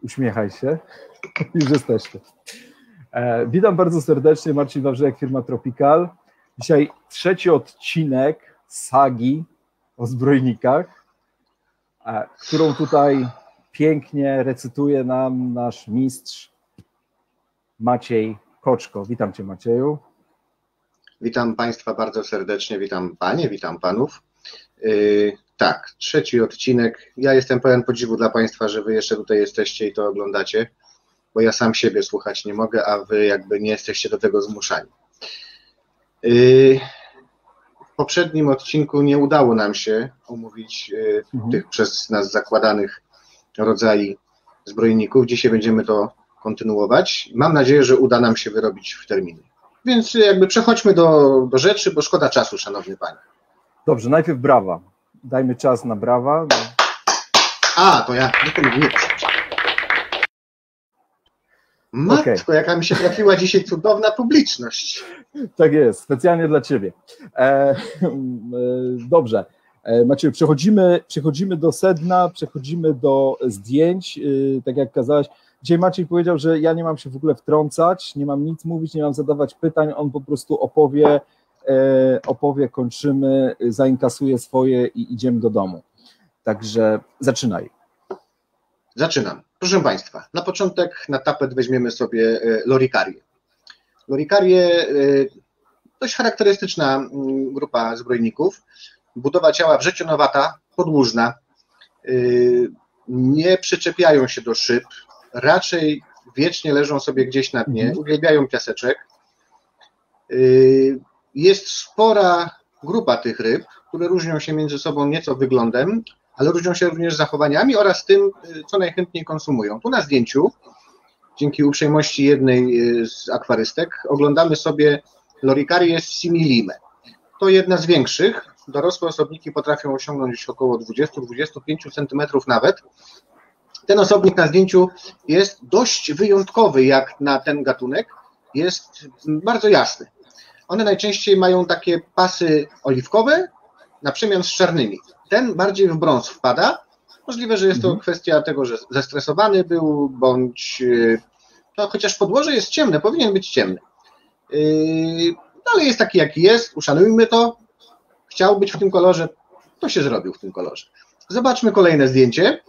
Uśmiechaj się. Już jesteście. Witam bardzo serdecznie, Marcin Wawrzyk, firma Tropical. Dzisiaj trzeci odcinek sagi o zbrojnikach, którą tutaj pięknie recytuje nam nasz mistrz Maciej Koczko. Witam Cię, Macieju. Witam Państwa bardzo serdecznie, witam Panie, witam Panów. Tak, trzeci odcinek. Ja jestem pełen podziwu dla Państwa, że Wy jeszcze tutaj jesteście i to oglądacie, bo ja sam siebie słuchać nie mogę, a Wy jakby nie jesteście do tego zmuszani. W poprzednim odcinku nie udało nam się omówić tych przez nas zakładanych rodzajów zbrojników. Dzisiaj będziemy to kontynuować. Mam nadzieję, że uda nam się wyrobić w terminie. Więc jakby przechodźmy do rzeczy, bo szkoda czasu, szanowny Panie. Dobrze, najpierw brawa. Dajmy czas na brawa. To ja nie. Matko, jaka mi się trafiła dzisiaj cudowna publiczność. Tak jest, specjalnie dla Ciebie. Dobrze, Macieju, przechodzimy do sedna, przechodzimy do zdjęć, tak jak kazałeś. Dzisiaj Maciej powiedział, że ja nie mam się w ogóle wtrącać, nie mam nic mówić, nie mam zadawać pytań, on po prostu opowie, kończymy, zainkasuje swoje i idziemy do domu. Także zaczynaj. Zaczynam. Proszę Państwa, na początek na tapet weźmiemy sobie Loricarię. Loricarię dość charakterystyczna grupa zbrojników. Budowa ciała wrzecionowata, podłużna. Nie przyczepiają się do szyb, raczej wiecznie leżą sobie gdzieś na dnie, uwielbiają piaseczek. Jest spora grupa tych ryb, które różnią się między sobą nieco wyglądem, ale różnią się również zachowaniami oraz tym, co najchętniej konsumują. Tu na zdjęciu, dzięki uprzejmości jednej z akwarystek, oglądamy sobie Loricarię similime. To jedna z większych. Dorosłe osobniki potrafią osiągnąć około 20-25 cm nawet. Ten osobnik na zdjęciu jest dość wyjątkowy jak na ten gatunek. Jest bardzo jasny. One najczęściej mają takie pasy oliwkowe na przemian z czarnymi. Ten bardziej w brąz wpada. Możliwe, że jest to kwestia tego, że zestresowany był, bądź chociaż podłoże jest ciemne, powinien być ciemny. Ale jest taki, jaki jest, uszanujmy to. Chciał być w tym kolorze, to się zrobił w tym kolorze. Zobaczmy kolejne zdjęcie.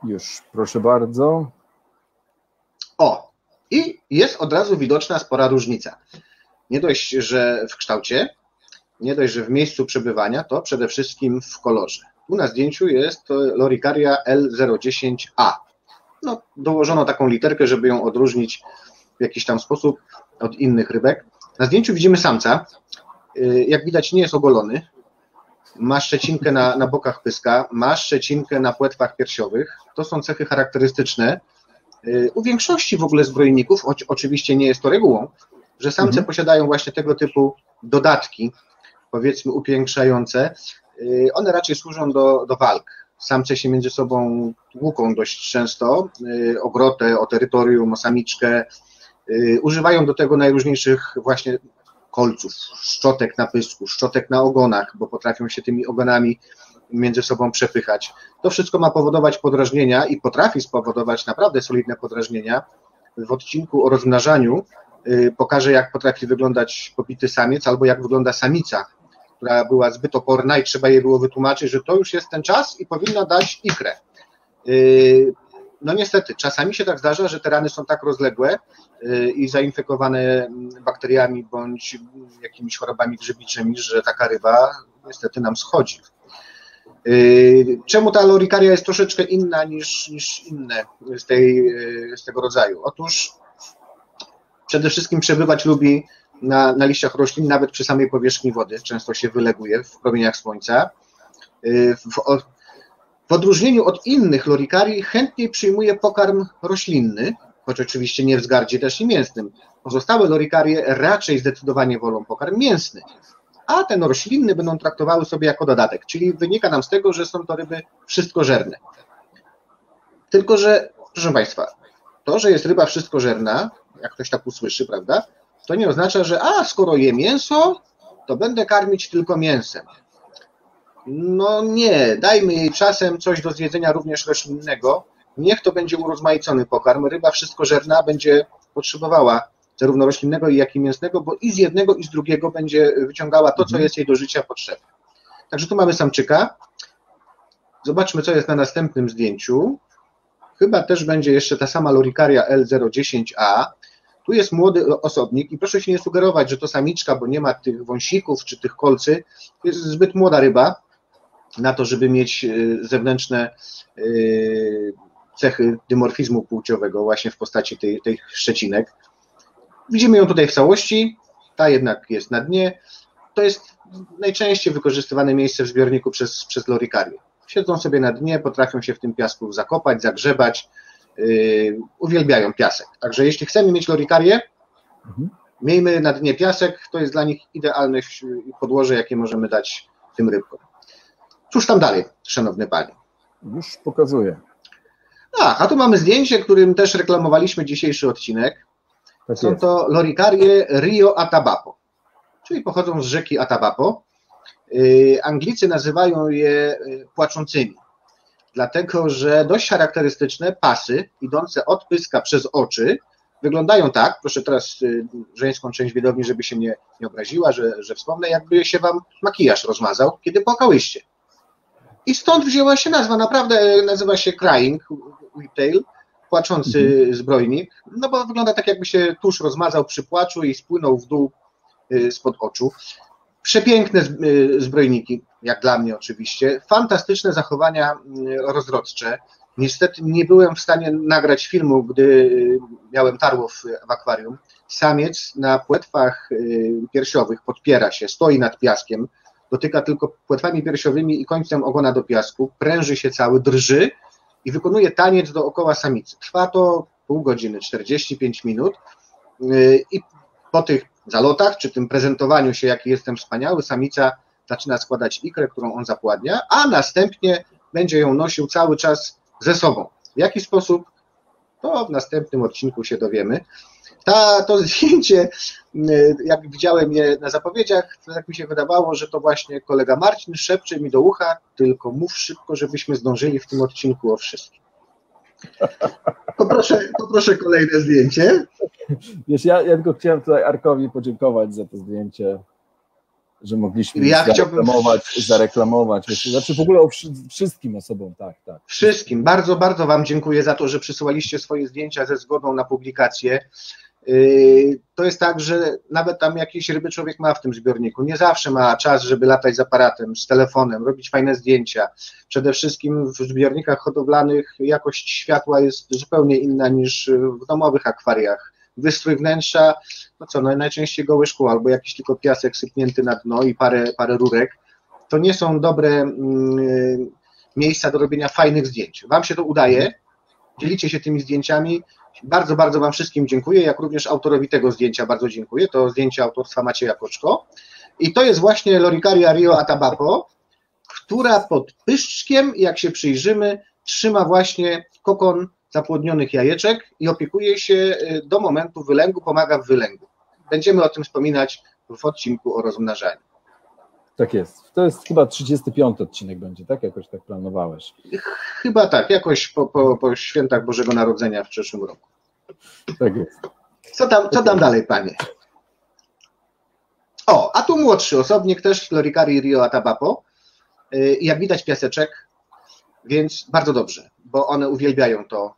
Już, proszę bardzo. I jest od razu widoczna spora różnica. Nie dość, że w kształcie, nie dość, że w miejscu przebywania, to przede wszystkim w kolorze. Tu na zdjęciu jest Loricaria L010A. Dołożono taką literkę, żeby ją odróżnić w jakiś tam sposób od innych rybek. Na zdjęciu widzimy samca. Jak widać, nie jest ogolony. Ma szczecinkę na bokach pyska, ma szczecinkę na płetwach piersiowych. To są cechy charakterystyczne u większości w ogóle zbrojników, choć oczywiście nie jest to regułą, że samce posiadają właśnie tego typu dodatki, powiedzmy upiększające. One raczej służą do walk. Samce się między sobą tłuką dość często o grotę, o terytorium, o samiczkę. Używają do tego najróżniejszych właśnie kolców, szczotek na pysku, szczotek na ogonach, bo potrafią się tymi ogonami między sobą przepychać. To wszystko ma powodować podrażnienia i potrafi spowodować naprawdę solidne podrażnienia. W odcinku o rozmnażaniu pokażę, jak potrafi wyglądać pobity samiec albo jak wygląda samica, która była zbyt oporna i trzeba jej było wytłumaczyć, że to już jest ten czas i powinna dać ikrę. Niestety, czasami się tak zdarza, że te rany są tak rozległe i zainfekowane bakteriami bądź jakimiś chorobami grzybiczymi, że taka ryba niestety nam schodzi. Czemu ta Loricaria jest troszeczkę inna niż inne z tego rodzaju? Otóż przede wszystkim przebywać lubi na liściach roślin, nawet przy samej powierzchni wody. Często się wyleguje w promieniach słońca. W odróżnieniu od innych Loricarii chętniej przyjmuje pokarm roślinny, choć oczywiście nie w wzgardzie też i mięsnym. Pozostałe Loricarie raczej zdecydowanie wolą pokarm mięsny, a ten roślinny będą traktowały sobie jako dodatek, czyli wynika nam z tego, że są to ryby wszystkożerne. Tylko że, proszę Państwa, to, że jest ryba wszystkożerna, jak ktoś tak usłyszy, prawda, to nie oznacza, że skoro je mięso, to będę karmić tylko mięsem. No nie, dajmy jej czasem coś do zjedzenia również roślinnego. Niech to będzie urozmaicony pokarm. Ryba wszystkożerna będzie potrzebowała zarówno roślinnego, jak i mięsnego, bo i z jednego, i z drugiego będzie wyciągała to, co jest jej do życia potrzebne. Także tu mamy samczyka. Zobaczmy, co jest na następnym zdjęciu. Chyba też będzie jeszcze ta sama Loricaria L010A. Tu jest młody osobnik i proszę się nie sugerować, że to samiczka, bo nie ma tych wąsików czy tych kolcy. To jest zbyt młoda ryba na to, żeby mieć zewnętrzne cechy dymorfizmu płciowego właśnie w postaci tych szczecinek. Widzimy ją tutaj w całości, ta jednak jest na dnie. To jest najczęściej wykorzystywane miejsce w zbiorniku przez Loricarię. Siedzą sobie na dnie, potrafią się w tym piasku zakopać, zagrzebać, uwielbiają piasek. Także jeśli chcemy mieć Loricarię, miejmy na dnie piasek, to jest dla nich idealne podłoże, jakie możemy dać tym rybkom. Cóż tam dalej, szanowny panie? Już pokazuję. A tu mamy zdjęcie, którym też reklamowaliśmy dzisiejszy odcinek. Tak Są jest. to Loricarie Rio Atabapo, czyli pochodzą z rzeki Atabapo. Anglicy nazywają je płaczącymi, dlatego że dość charakterystyczne pasy idące od pyska przez oczy wyglądają tak, proszę teraz żeńską część widowni, żeby się nie obraziła, że wspomnę, jakby się wam makijaż rozmazał, kiedy płakałyście. I stąd wzięła się nazwa, naprawdę nazywa się Crying Whiptail, płaczący zbrojnik, no bo wygląda tak, jakby się tusz rozmazał przy płaczu i spłynął w dół spod oczu. Przepiękne zbrojniki, jak dla mnie oczywiście, fantastyczne zachowania rozrodcze. Niestety nie byłem w stanie nagrać filmu, gdy miałem tarłów w akwarium. Samiec na płetwach piersiowych podpiera się, stoi nad piaskiem, dotyka tylko płetwami piersiowymi i końcem ogona do piasku, pręży się cały, drży i wykonuje taniec dookoła samicy. Trwa to pół godziny, 45 minut i po tych zalotach, czy tym prezentowaniu się, jaki jestem wspaniały, samica zaczyna składać ikrę, którą on zapładnia, a następnie będzie ją nosił cały czas ze sobą. W jaki sposób? To w następnym odcinku się dowiemy. To zdjęcie, jak widziałem je na zapowiedziach, to tak mi się wydawało, że to właśnie kolega Marcin szepcze mi do ucha, tylko mów szybko, żebyśmy zdążyli w tym odcinku o wszystkim. Poproszę kolejne zdjęcie. Wiesz, ja tylko chciałem tutaj Arkowi podziękować za to zdjęcie, że mogliśmy zareklamować. Znaczy w ogóle wszystkim osobom, tak. Wszystkim. Bardzo, bardzo wam dziękuję za to, że przysyłaliście swoje zdjęcia ze zgodą na publikację. To jest tak, że nawet tam jakieś ryby człowiek ma w tym zbiorniku. Nie zawsze ma czas, żeby latać z aparatem, z telefonem, robić fajne zdjęcia. Przede wszystkim w zbiornikach hodowlanych jakość światła jest zupełnie inna niż w domowych akwariach. Wystrój wnętrza, najczęściej gołe szkło albo jakiś tylko piasek sypnięty na dno i parę rurek. To nie są dobre miejsca do robienia fajnych zdjęć. Wam się to udaje, dzielicie się tymi zdjęciami. Bardzo, bardzo wam wszystkim dziękuję, jak również autorowi tego zdjęcia bardzo dziękuję. To zdjęcie autorstwa Macieja Koczko. I to jest właśnie Loricaria Rio Atabapo, która pod pyszczkiem, jak się przyjrzymy, trzyma właśnie kokon zapłodnionych jajeczek i opiekuje się do momentu wylęgu, pomaga w wylęgu. Będziemy o tym wspominać w odcinku o rozmnażaniu. Tak jest. To jest chyba 35 odcinek będzie, tak? Jakoś tak planowałeś. Chyba tak, jakoś po świętach Bożego Narodzenia w przyszłym roku. Tak jest. Co tam dalej, panie? A tu młodszy osobnik też, Loricaria Rio Atabapo. Jak widać piaseczek, więc bardzo dobrze, bo one uwielbiają to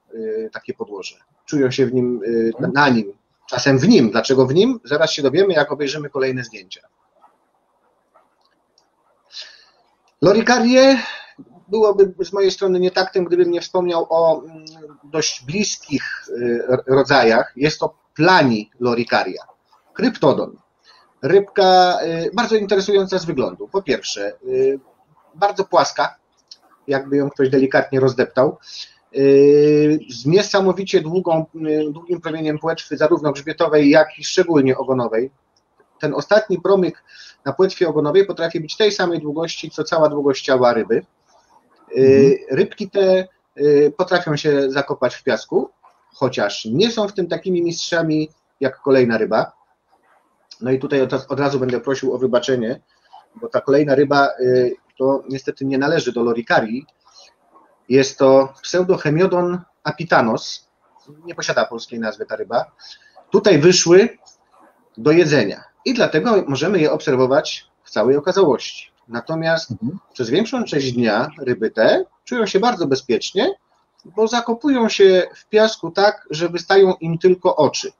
takie podłoże. Czują się w nim, na nim, czasem w nim. Dlaczego w nim? Zaraz się dowiemy, jak obejrzymy kolejne zdjęcia. Loricarię byłoby z mojej strony nietaktem, gdybym nie wspomniał o dość bliskich rodzajach. Jest to Plani Loricaria, kryptodon. Rybka bardzo interesująca z wyglądu. Po pierwsze, bardzo płaska, jakby ją ktoś delikatnie rozdeptał, z niesamowicie długim promieniem płetwy, zarówno grzbietowej, jak i szczególnie ogonowej. Ten ostatni promyk na płetwie ogonowej potrafi być tej samej długości, co cała długość ciała ryby. Rybki te potrafią się zakopać w piasku, chociaż nie są w tym takimi mistrzami jak kolejna ryba. No i tutaj od razu będę prosił o wybaczenie, bo ta kolejna ryba to niestety nie należy do Loricarii. Jest to Pseudohemiodon apitanos, nie posiada polskiej nazwy ta ryba. Tutaj wyszły do jedzenia i dlatego możemy je obserwować w całej okazałości. Natomiast przez większą część dnia ryby te czują się bardzo bezpiecznie, bo zakopują się w piasku tak, że wystają im tylko oczy.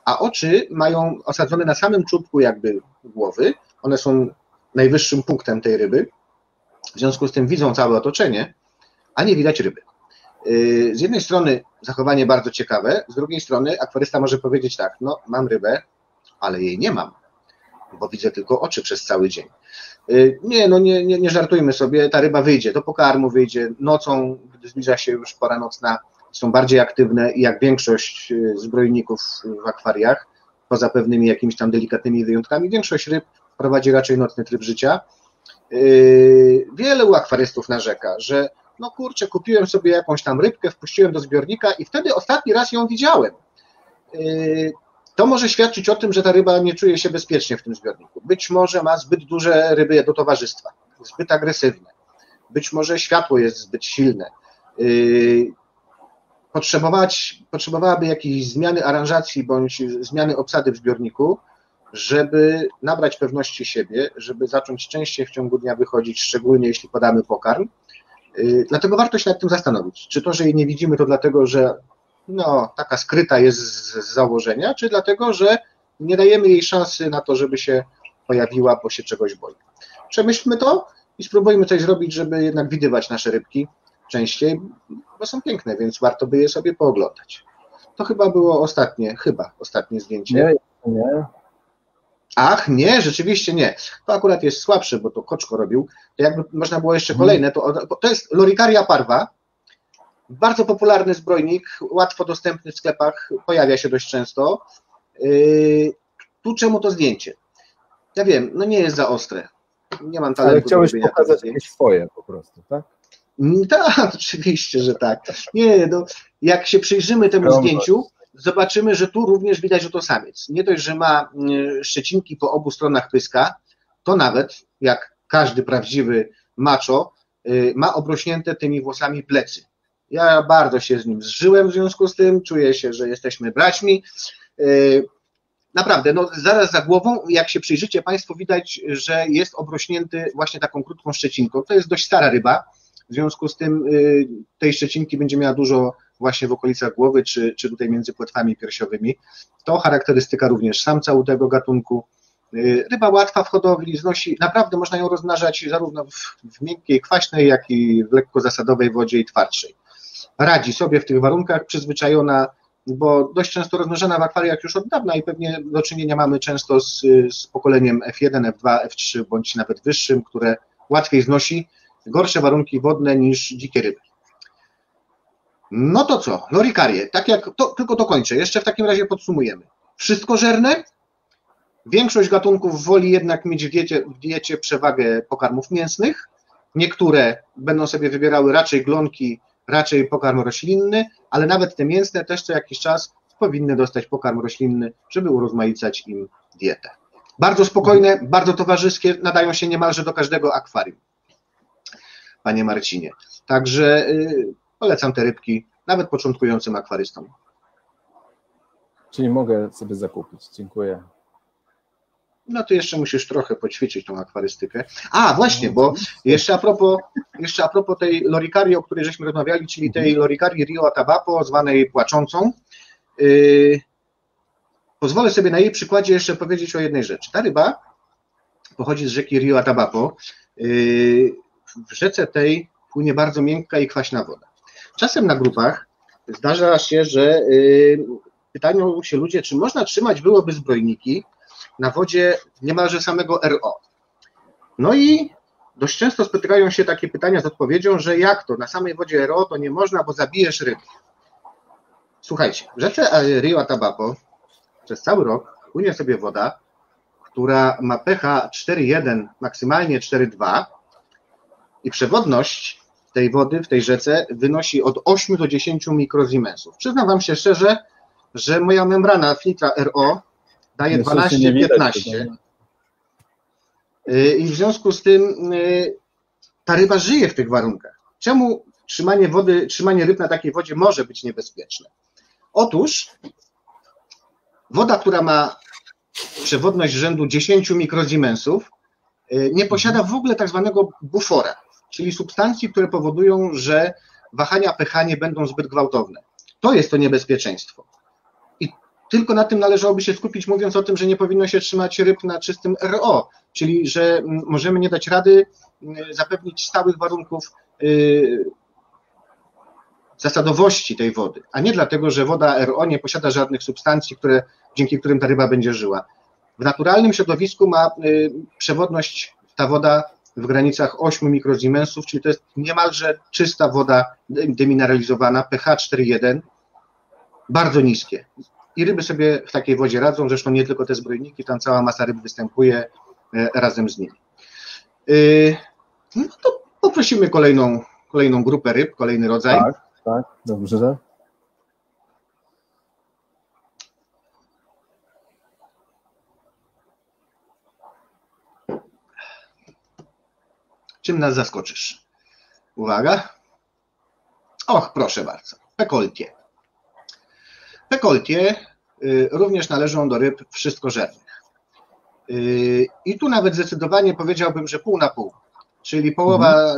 A oczy mają osadzone na samym czubku jakby głowy, one są najwyższym punktem tej ryby, w związku z tym widzą całe otoczenie, a nie widać ryby. Z jednej strony zachowanie bardzo ciekawe, z drugiej strony akwarysta może powiedzieć tak, no mam rybę, ale jej nie mam, bo widzę tylko oczy przez cały dzień. Nie żartujmy sobie, ta ryba wyjdzie do pokarmu, wyjdzie nocą, gdy zbliża się już pora nocna, są bardziej aktywne i jak większość zbrojników w akwariach, poza pewnymi jakimiś tam delikatnymi wyjątkami, większość ryb prowadzi raczej nocny tryb życia. Wielu akwarystów narzeka, że no kurczę, kupiłem sobie jakąś tam rybkę, wpuściłem do zbiornika i wtedy ostatni raz ją widziałem. To może świadczyć o tym, że ta ryba nie czuje się bezpiecznie w tym zbiorniku. Być może ma zbyt duże ryby do towarzystwa, zbyt agresywne. Być może światło jest zbyt silne. Potrzebowałaby jakiejś zmiany aranżacji bądź zmiany obsady w zbiorniku, żeby nabrać pewności siebie, żeby zacząć częściej w ciągu dnia wychodzić, szczególnie jeśli podamy pokarm. Dlatego warto się nad tym zastanowić. Czy to, że jej nie widzimy, to dlatego, że taka skryta jest z założenia, czy dlatego, że nie dajemy jej szansy na to, żeby się pojawiła, bo się czegoś boi. Przemyślmy to i spróbujmy coś zrobić, żeby jednak widywać nasze rybki częściej, bo są piękne, więc warto by je sobie pooglądać. To chyba było ostatnie zdjęcie. Nie. Ach, nie, rzeczywiście nie. To akurat jest słabsze, bo to Koczko robił. To jakby można było jeszcze kolejne, to jest Loricaria parva, bardzo popularny zbrojnik, łatwo dostępny w sklepach, pojawia się dość często. Tu czemu to zdjęcie? Ja wiem, nie jest za ostre. Nie mam talentu. Ale chciałeś pokazać jakieś swoje po prostu, tak? Tak, oczywiście, że tak. Nie, jak się przyjrzymy temu zdjęciu, zobaczymy, że tu również widać, że to samiec. Nie dość, że ma szczecinki po obu stronach pyska, to nawet, jak każdy prawdziwy macho, ma obrośnięte tymi włosami plecy. Ja bardzo się z nim zżyłem w związku z tym, czuję się, że jesteśmy braćmi. Naprawdę, zaraz za głową, jak się przyjrzycie Państwo, widać, że jest obrośnięty właśnie taką krótką szczecinką. To jest dość stara ryba, w związku z tym tej szczecinki będzie miała dużo właśnie w okolicach głowy, czy tutaj między płetwami piersiowymi. To charakterystyka również samca u tego gatunku. Ryba łatwa w hodowli, znosi, naprawdę można ją rozmnażać zarówno w miękkiej, kwaśnej, jak i w lekko zasadowej wodzie i twardszej. Radzi sobie w tych warunkach, przyzwyczajona, bo dość często rozmnażana w akwariach już od dawna i pewnie do czynienia mamy często z pokoleniem F1, F2, F3 bądź nawet wyższym, które łatwiej znosi gorsze warunki wodne niż dzikie ryby. No to co? Loricarie, tylko dokończę, jeszcze w takim razie podsumujemy. Wszystkożerne? Większość gatunków woli jednak mieć w diecie przewagę pokarmów mięsnych. Niektóre będą sobie wybierały raczej glonki, raczej pokarm roślinny, ale nawet te mięsne też co jakiś czas powinny dostać pokarm roślinny, żeby urozmaicać im dietę. Bardzo spokojne, bardzo towarzyskie, nadają się niemalże do każdego akwarium, panie Marcinie. Także polecam te rybki nawet początkującym akwarystom. Czyli mogę sobie zakupić, dziękuję. No to jeszcze musisz trochę poćwiczyć tą akwarystykę. A, właśnie, bo jeszcze a propos tej Loricarii, o której żeśmy rozmawiali, czyli tej Loricarii Rio Atabapo, zwanej płaczącą, pozwolę sobie na jej przykładzie jeszcze powiedzieć o jednej rzeczy. Ta ryba pochodzi z rzeki Rio Atabapo. W rzece tej płynie bardzo miękka i kwaśna woda. Czasem na grupach zdarza się, że pytają się ludzie, czy można trzymać byłoby zbrojniki na wodzie niemalże samego RO. No i dość często spotykają się takie pytania z odpowiedzią, że jak to, na samej wodzie RO to nie można, bo zabijesz ryby. Słuchajcie, w rzece Rio Atabapo przez cały rok płynie sobie woda, która ma pH 4,1, maksymalnie 4,2 i przewodność tej wody w tej rzece wynosi od 8 do 10 mikrosiemensów. Przyznam wam się szczerze, że moja membrana filtra RO daje 12-15 i w związku z tym ta ryba żyje w tych warunkach. Czemu trzymanie ryb na takiej wodzie może być niebezpieczne? Otóż woda, która ma przewodność rzędu 10 mikrosiemensów, nie posiada w ogóle tak zwanego bufora, czyli substancji, które powodują, że wahania pH nie będą zbyt gwałtowne. To jest to niebezpieczeństwo. I tylko na tym należałoby się skupić, mówiąc o tym, że nie powinno się trzymać ryb na czystym RO, czyli że możemy nie dać rady zapewnić stałych warunków zasadowości tej wody, a nie dlatego, że woda RO nie posiada żadnych substancji, dzięki którym ta ryba będzie żyła. W naturalnym środowisku ma przewodność ta woda w granicach 8 mikrosiemensów, czyli to jest niemalże czysta woda demineralizowana, pH 4,1, bardzo niskie. I ryby sobie w takiej wodzie radzą, zresztą nie tylko te zbrojniki, tam cała masa ryb występuje razem z nimi. No to poprosimy kolejną grupę ryb, kolejny rodzaj. Tak, dobrze. Czym nas zaskoczysz? Uwaga. Och, proszę bardzo. Pekoltie. Pekoltie również należą do ryb wszystkożernych. I tu nawet zdecydowanie powiedziałbym, że pół na pół. Czyli połowa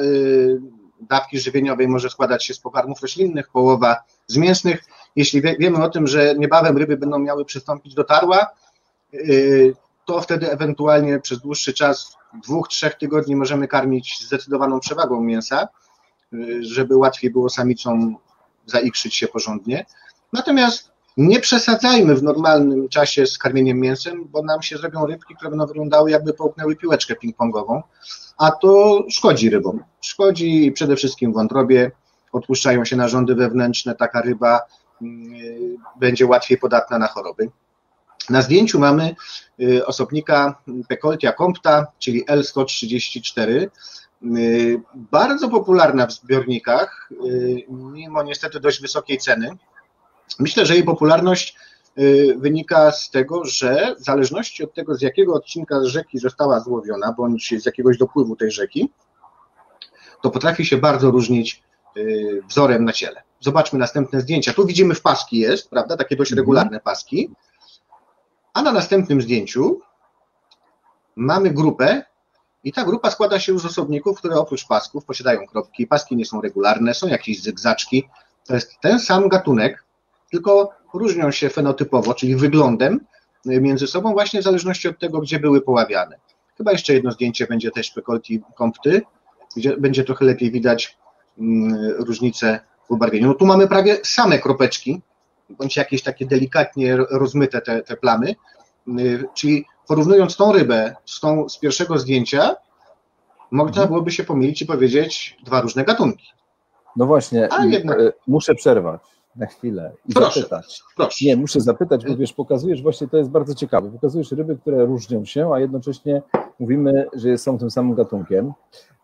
dawki żywieniowej może składać się z pokarmów roślinnych, połowa z mięsnych. Jeśli wiemy o tym, że niebawem ryby będą miały przystąpić do tarła, to wtedy ewentualnie przez dłuższy czas, 2-3 tygodni możemy karmić zdecydowaną przewagą mięsa, żeby łatwiej było samicom zaikrzyć się porządnie. Natomiast nie przesadzajmy w normalnym czasie z karmieniem mięsem, bo nam się zrobią rybki, które będą wyglądały, jakby połknęły piłeczkę ping-pongową, a to szkodzi rybom. Szkodzi przede wszystkim wątrobie, odpuszczają się narządy wewnętrzne, taka ryba będzie łatwiej podatna na choroby. Na zdjęciu mamy osobnika Pekoltia compta, czyli L134, bardzo popularna w zbiornikach, mimo niestety dość wysokiej ceny. Myślę, że jej popularność wynika z tego, że w zależności od tego, z jakiego odcinka rzeki została złowiona, bądź z jakiegoś dopływu tej rzeki, to potrafi się bardzo różnić wzorem na ciele. Zobaczmy następne zdjęcia. Tu widzimy w paski jest, prawda, takie dość regularne paski, a na następnym zdjęciu mamy grupę i ta grupa składa się już z osobników, które oprócz pasków posiadają kropki, paski nie są regularne, są jakieś zygzaczki. To jest ten sam gatunek, tylko różnią się fenotypowo, czyli wyglądem między sobą właśnie w zależności od tego, gdzie były poławiane. Chyba jeszcze jedno zdjęcie będzie też Pekoltii compty, gdzie będzie trochę lepiej widać różnice w ubarwieniu. No tu mamy prawie same kropeczki, bądź jakieś takie delikatnie rozmyte te plamy, czyli porównując tą rybę z tą z pierwszego zdjęcia, można byłoby się pomylić i powiedzieć dwa różne gatunki. No właśnie, muszę przerwać na chwilę i zapytać. Proszę. Nie, muszę zapytać, bo wiesz, pokazujesz właśnie, to jest bardzo ciekawe, pokazujesz ryby, które różnią się, a jednocześnie mówimy, że są tym samym gatunkiem.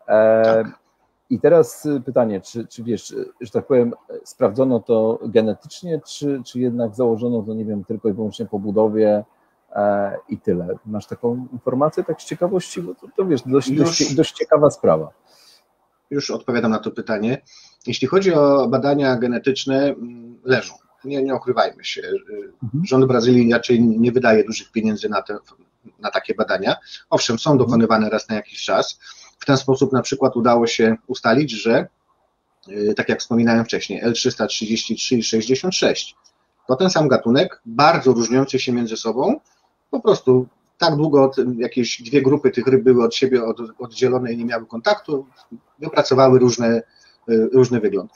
Tak. I teraz pytanie, czy wiesz, że tak powiem, sprawdzono to genetycznie, czy jednak założono to, nie wiem, tylko i wyłącznie po budowie i tyle? Masz taką informację tak z ciekawości? Bo to wiesz, dość ciekawa sprawa. Już odpowiadam na to pytanie. Jeśli chodzi o badania genetyczne, leżą. Nie ukrywajmy się. Rząd Brazylii raczej nie wydaje dużych pieniędzy na takie badania. Owszem, są dokonywane raz na jakiś czas. W ten sposób na przykład udało się ustalić, że, tak jak wspominałem wcześniej, L333 i 66 to ten sam gatunek, bardzo różniący się między sobą, po prostu tak długo jakieś dwie grupy tych ryb były od siebie oddzielone i nie miały kontaktu, wypracowały różny wygląd.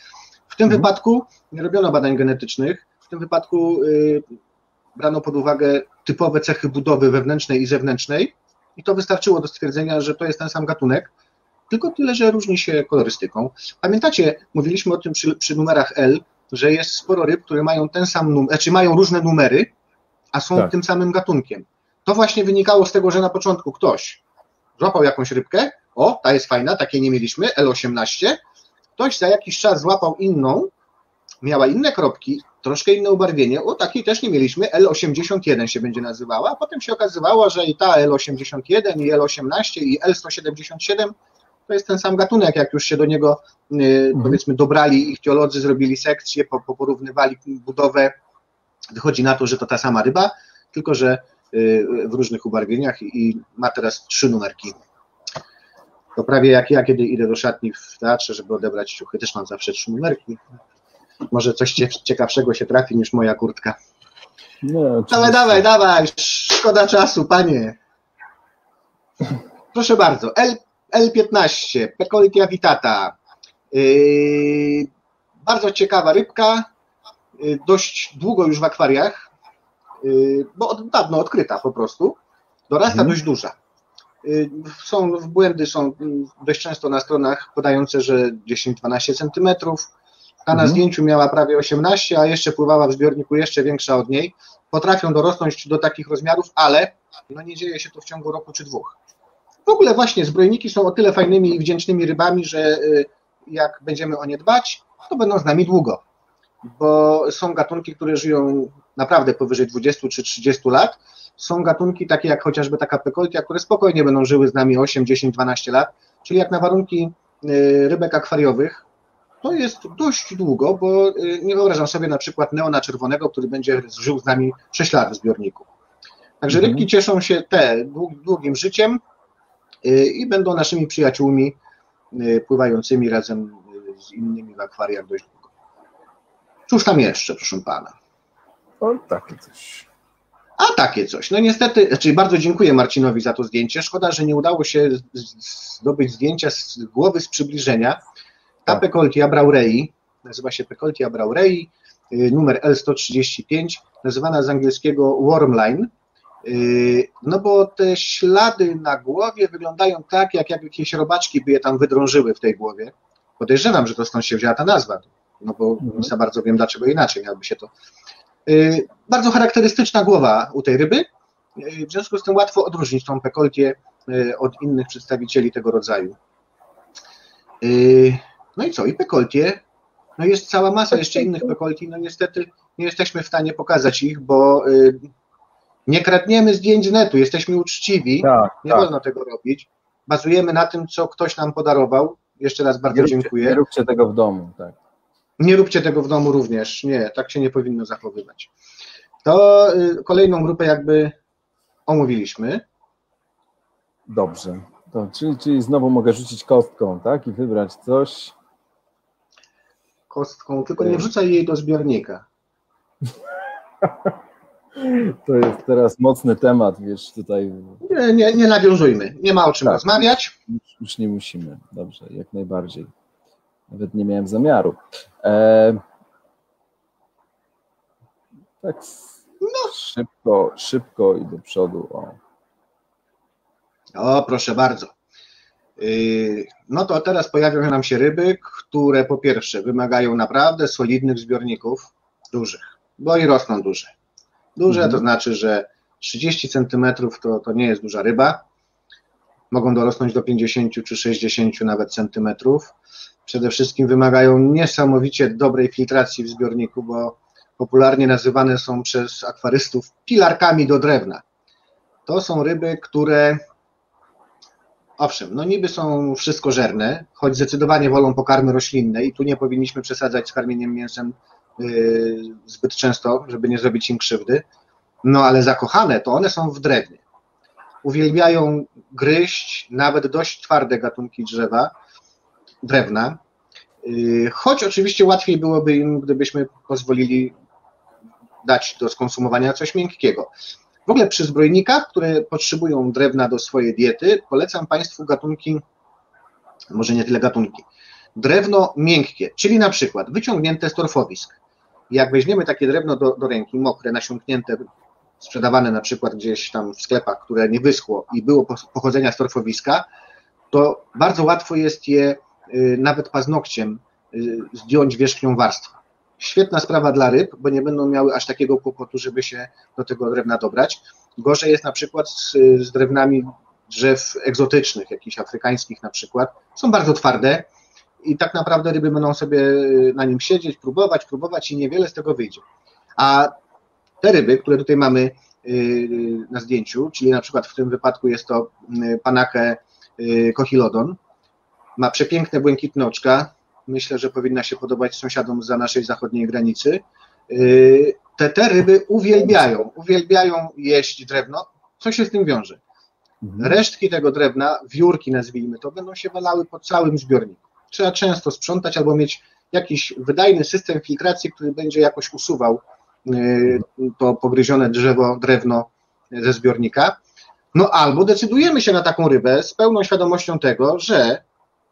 W tym wypadku nie robiono badań genetycznych, w tym wypadku brano pod uwagę typowe cechy budowy wewnętrznej i zewnętrznej i to wystarczyło do stwierdzenia, że to jest ten sam gatunek, tylko tyle, że różni się kolorystyką. Pamiętacie, mówiliśmy o tym przy numerach L, że jest sporo ryb, które mają ten sam numer, znaczy mają różne numery, a są tym samym gatunkiem. To właśnie wynikało z tego, że na początku ktoś złapał jakąś rybkę, o, ta jest fajna, takiej nie mieliśmy, L18, ktoś za jakiś czas złapał inną, miała inne kropki, troszkę inne ubarwienie, o, takiej też nie mieliśmy, L81 się będzie nazywała, a potem się okazywało, że i ta L81, i L18, i L177 to jest ten sam gatunek, jak już się do niego powiedzmy dobrali, ichtiolodzy zrobili sekcję, porównywali budowę, wychodzi na to, że to ta sama ryba, tylko że w różnych ubarwieniach i ma teraz 3 numerki. To prawie jak ja, kiedy idę do szatni w teatrze, żeby odebrać ciuchy, też mam zawsze 3 numerki. Może coś ciekawszego się trafi niż moja kurtka. No, dawaj, szkoda czasu, panie. Proszę bardzo, L15, Pecolia vitata. Bardzo ciekawa rybka, dość długo już w akwariach, bo dawno odkryta po prostu. Dorasta dość duża. Błędy są dość często na stronach podające, że 10-12 cm. Ta na zdjęciu miała prawie 18, a jeszcze pływała w zbiorniku jeszcze większa od niej. Potrafią dorosnąć do takich rozmiarów, ale no nie dzieje się to w ciągu roku czy 2. W ogóle właśnie zbrojniki są o tyle fajnymi i wdzięcznymi rybami, że jak będziemy o nie dbać, to będą z nami długo. Bo są gatunki, które żyją naprawdę powyżej 20 czy 30 lat. Są gatunki takie jak chociażby taka Pecolia, które spokojnie będą żyły z nami 8, 10, 12 lat. Czyli jak na warunki rybek akwariowych, to jest dość długo, bo nie wyobrażam sobie na przykład neona czerwonego, który będzie żył z nami 6 lat w zbiorniku. Także rybki cieszą się długim życiem i będą naszymi przyjaciółmi pływającymi razem z innymi w akwariach dość długo. Cóż tam jeszcze, proszę pana? O, takie coś. A takie coś. No niestety, czyli bardzo dziękuję Marcinowi za to zdjęcie. Szkoda, że nie udało się zdobyć zdjęcia z głowy z przybliżenia. Ta Pecolia braurei, nazywa się Pecolia braurei, numer L135, nazywana z angielskiego wormline, no bo te ślady na głowie wyglądają tak, jak jakieś robaczki by je tam wydrążyły w tej głowie. Podejrzewam, że to stąd się wzięła ta nazwa, no bo nie za bardzo wiem, dlaczego inaczej miałoby się to. Bardzo charakterystyczna głowa u tej ryby, w związku z tym łatwo odróżnić tą Pecolię od innych przedstawicieli tego rodzaju. No i co? I Pecolię, no jest cała masa jeszcze innych Pecoli, no niestety nie jesteśmy w stanie pokazać ich, bo nie kradniemy zdjęć z netu, jesteśmy uczciwi, nie wolno tego robić. Bazujemy na tym, co ktoś nam podarował. Jeszcze raz bardzo dziękuję. Nie róbcie tego w domu, tak. Nie róbcie tego w domu również, nie, tak się nie powinno zachowywać. To kolejną grupę jakby omówiliśmy. Dobrze, to, czyli znowu mogę rzucić kostką, tak, i wybrać coś. Kostką, tylko nie wrzucaj jej do zbiornika. To jest teraz mocny temat, wiesz, tutaj. Nie nawiązujmy, nie ma o czym rozmawiać. Już nie musimy, dobrze, jak najbardziej. Nawet nie miałem zamiaru. Tak szybko i do przodu. O, proszę bardzo. No to teraz pojawią nam się ryby, które po pierwsze wymagają naprawdę solidnych zbiorników, dużych, bo i rosną duże. Duże to znaczy, że 30 cm to nie jest duża ryba. Mogą dorosnąć do 50 czy 60 nawet centymetrów. Przede wszystkim wymagają niesamowicie dobrej filtracji w zbiorniku, bo popularnie nazywane są przez akwarystów pilarkami do drewna. To są ryby, które owszem, no niby są wszystkożerne, choć zdecydowanie wolą pokarmy roślinne i tu nie powinniśmy przesadzać z karmieniem mięsem zbyt często, żeby nie zrobić im krzywdy, no ale zakochane to one są w drewnie. Uwielbiają gryźć nawet dość twarde gatunki drewna, choć oczywiście łatwiej byłoby im, gdybyśmy pozwolili dać do skonsumowania coś miękkiego. W ogóle przy zbrojnikach, które potrzebują drewna do swojej diety, polecam Państwu gatunki, może nie tyle gatunki, drewno miękkie, czyli na przykład wyciągnięte z torfowisk. Jak weźmiemy takie drewno do ręki, mokre, nasiąknięte, sprzedawane na przykład gdzieś tam w sklepach, które nie wyschło i było pochodzenia z torfowiska, to bardzo łatwo jest je nawet paznokciem zdjąć wierzchnią warstwę. Świetna sprawa dla ryb, bo nie będą miały aż takiego kłopotu, żeby się do tego drewna dobrać. Gorzej jest na przykład z drewnami drzew egzotycznych, jakichś afrykańskich na przykład. Są bardzo twarde i tak naprawdę ryby będą sobie na nim siedzieć, próbować i niewiele z tego wyjdzie. A te ryby, które tutaj mamy na zdjęciu, czyli na przykład w tym wypadku jest to Panache cochilodon, ma przepiękne, błękitne oczka. Myślę, że powinna się podobać sąsiadom za naszej zachodniej granicy. Te ryby uwielbiają jeść drewno. Co się z tym wiąże? Resztki tego drewna, wiórki nazwijmy to, będą się walały po całym zbiorniku. Trzeba często sprzątać albo mieć jakiś wydajny system filtracji, który będzie jakoś usuwał to pogryzione drewno ze zbiornika. No albo decydujemy się na taką rybę z pełną świadomością tego, że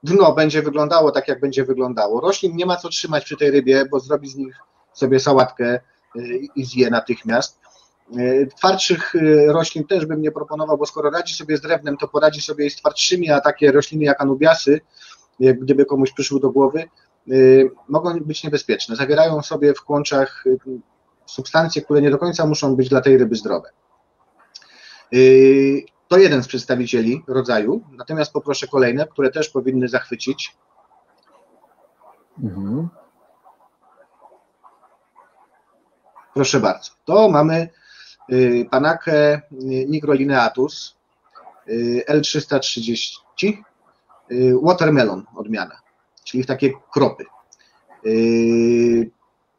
dno będzie wyglądało tak, jak będzie wyglądało. Roślin nie ma co trzymać przy tej rybie, bo zrobi z nich sobie sałatkę i zje natychmiast. Twardszych roślin też bym nie proponował, bo skoro radzi sobie z drewnem, to poradzi sobie i z twardszymi, a takie rośliny jak anubiasy, gdyby komuś przyszły do głowy, mogą być niebezpieczne. Zawierają sobie w kłączach substancje, które nie do końca muszą być dla tej ryby zdrowe. To jeden z przedstawicieli rodzaju, natomiast poproszę kolejne, które też powinny zachwycić. Proszę bardzo. To mamy Panakę nigrolineatus L330, watermelon odmiana, czyli takie kropy.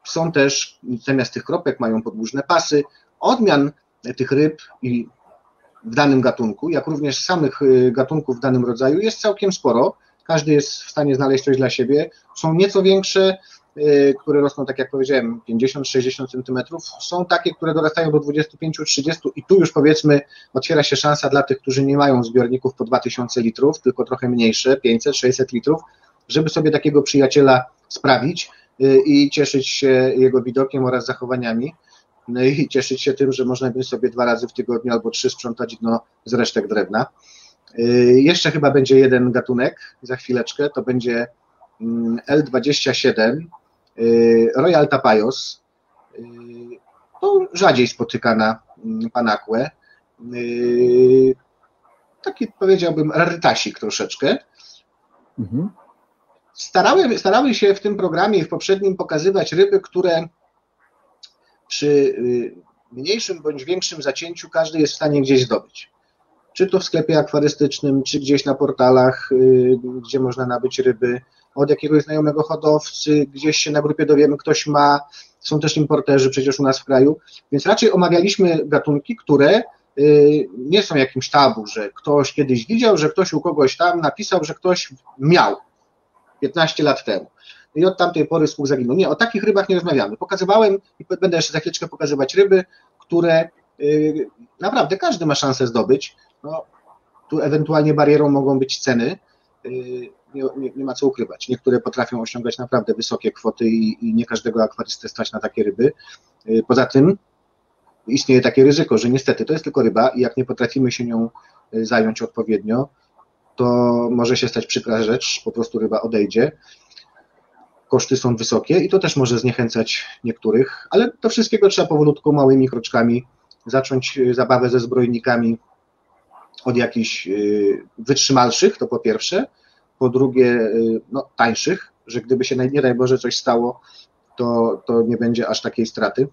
Są też, zamiast tych kropek mają podłużne pasy. Odmian tych ryb i w danym gatunku, jak również samych gatunków w danym rodzaju jest całkiem sporo. Każdy jest w stanie znaleźć coś dla siebie. Są nieco większe, które rosną, tak jak powiedziałem, 50-60 cm. Są takie, które dorastają do 25-30 i tu już powiedzmy otwiera się szansa dla tych, którzy nie mają zbiorników po 2000 litrów, tylko trochę mniejsze, 500-600 litrów, żeby sobie takiego przyjaciela sprawić i cieszyć się jego widokiem oraz zachowaniami. No i cieszyć się tym, że można by sobie 2 razy w tygodniu albo 3 sprzątać dno z resztek drewna. Jeszcze chyba będzie jeden gatunek za chwileczkę, to będzie L27 Royal Tapajos. To rzadziej spotykana panakłe. Taki powiedziałbym rarytasik troszeczkę. Starały się w tym programie i w poprzednim pokazywać ryby, które przy mniejszym bądź większym zacięciu każdy jest w stanie gdzieś zdobyć. Czy to w sklepie akwarystycznym, czy gdzieś na portalach, gdzie można nabyć ryby, od jakiegoś znajomego hodowcy, gdzieś się na grupie dowiemy, ktoś ma, są też importerzy przecież u nas w kraju, więc raczej omawialiśmy gatunki, które nie są jakimś tabu, że ktoś kiedyś widział, że ktoś u kogoś tam napisał, że ktoś miał 15 lat temu. I od tamtej pory słuch zaginął. Nie, o takich rybach nie rozmawiamy. Pokazywałem i będę jeszcze za chwileczkę pokazywać ryby, które naprawdę każdy ma szansę zdobyć. No, tu ewentualnie barierą mogą być ceny. Nie ma co ukrywać. Niektóre potrafią osiągać naprawdę wysokie kwoty i nie każdego akwarystę stać na takie ryby. Poza tym istnieje takie ryzyko, że niestety to jest tylko ryba i jak nie potrafimy się nią zająć odpowiednio, to może się stać przykra rzecz, po prostu ryba odejdzie. Koszty są wysokie i to też może zniechęcać niektórych, ale do wszystkiego trzeba powolutku, małymi kroczkami zacząć zabawę ze zbrojnikami od jakichś wytrzymalszych, to po pierwsze, po drugie no, tańszych, że gdyby się nie daj Boże coś stało, to nie będzie aż takiej straty.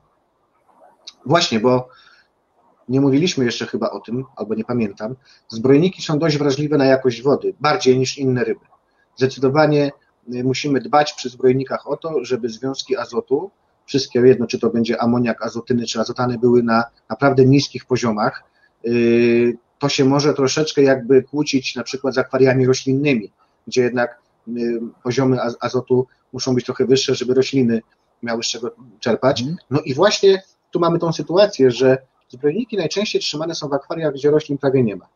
Właśnie, bo nie mówiliśmy jeszcze chyba o tym, albo nie pamiętam, zbrojniki są dość wrażliwe na jakość wody, bardziej niż inne ryby. Zdecydowanie musimy dbać przy zbrojnikach o to, żeby związki azotu, wszystkie jedno, czy to będzie amoniak, azotyny, czy azotany, były na naprawdę niskich poziomach. To się może troszeczkę jakby kłócić na przykład z akwariami roślinnymi, gdzie jednak poziomy azotu muszą być trochę wyższe, żeby rośliny miały z czego czerpać. No i właśnie tu mamy tą sytuację, że zbrojniki najczęściej trzymane są w akwariach, gdzie roślin prawie nie ma.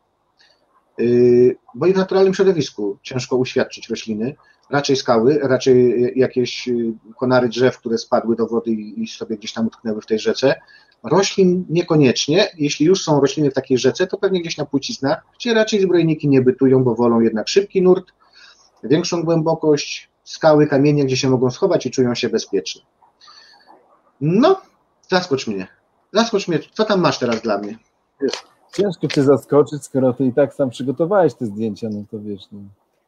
Bo i w naturalnym środowisku ciężko uświadczyć rośliny, raczej skały, raczej jakieś konary drzew, które spadły do wody i sobie gdzieś tam utknęły w tej rzece. Roślin niekoniecznie, jeśli już są rośliny w takiej rzece, to pewnie gdzieś na płciznach, gdzie raczej zbrojniki nie bytują, bo wolą jednak szybki nurt, większą głębokość, skały, kamienie, gdzie się mogą schować i czują się bezpiecznie. No, zaskocz mnie, co tam masz teraz dla mnie? Ciężko cię zaskoczyć, skoro ty i tak sam przygotowałeś te zdjęcia, no to wiesz.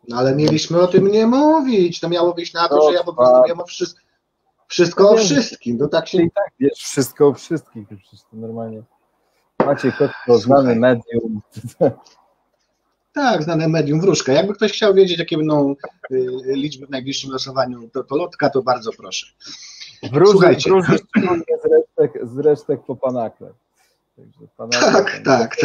No ale mieliśmy o tym nie mówić, to miało wyjść na to, że ja po prostu wiem wszystko o wszystkim. To tak się... I tak wiesz wszystko o wszystkim, przecież to normalnie. Maciej Kotko, znany medium. Tak, znane medium, wróżka. Jakby ktoś chciał wiedzieć, jakie będą liczby w najbliższym losowaniu, to lotka, to bardzo proszę. Słuchajcie. Wróży szczególnie z resztek po Panakle. Tak.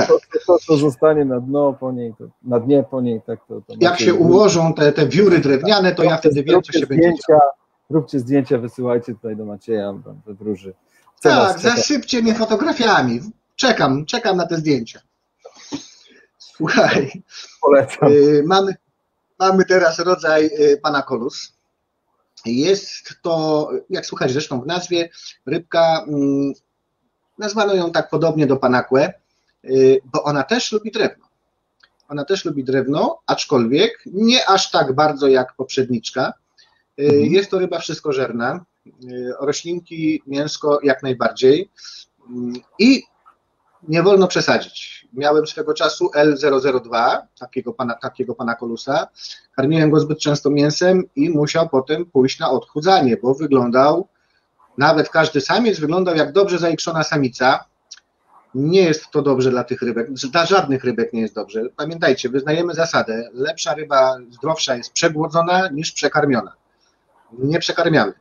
To, co zostanie na dno po niej, na dnie po niej, tak to jak się ułożą te wióry drewniane, to ja wtedy wiem, co się będzie działo. Róbcie zdjęcia, wysyłajcie tutaj do Macieja, we Wróży. Tak, zasypcie mnie fotografiami. Czekam na te zdjęcia. Słuchaj, polecam. Mamy teraz rodzaj Panacolus. Jest to, jak słuchać zresztą w nazwie, rybka, nazwano ją tak podobnie do Panakłe, bo ona też lubi drewno. Ona też lubi drewno, aczkolwiek nie aż tak bardzo jak poprzedniczka. Jest to ryba wszystkożerna, roślinki, mięsko jak najbardziej i nie wolno przesadzić. Miałem swego czasu L002, takiego Panacolusa, karmiłem go zbyt często mięsem i musiał potem pójść na odchudzanie, bo wyglądał, nawet każdy samiec wyglądał jak dobrze zaikszona samica. Nie jest to dobrze dla tych rybek, dla żadnych rybek nie jest dobrze. Pamiętajcie, wyznajemy zasadę, lepsza ryba, zdrowsza jest przegłodzona niż przekarmiona. Nie przekarmiamy,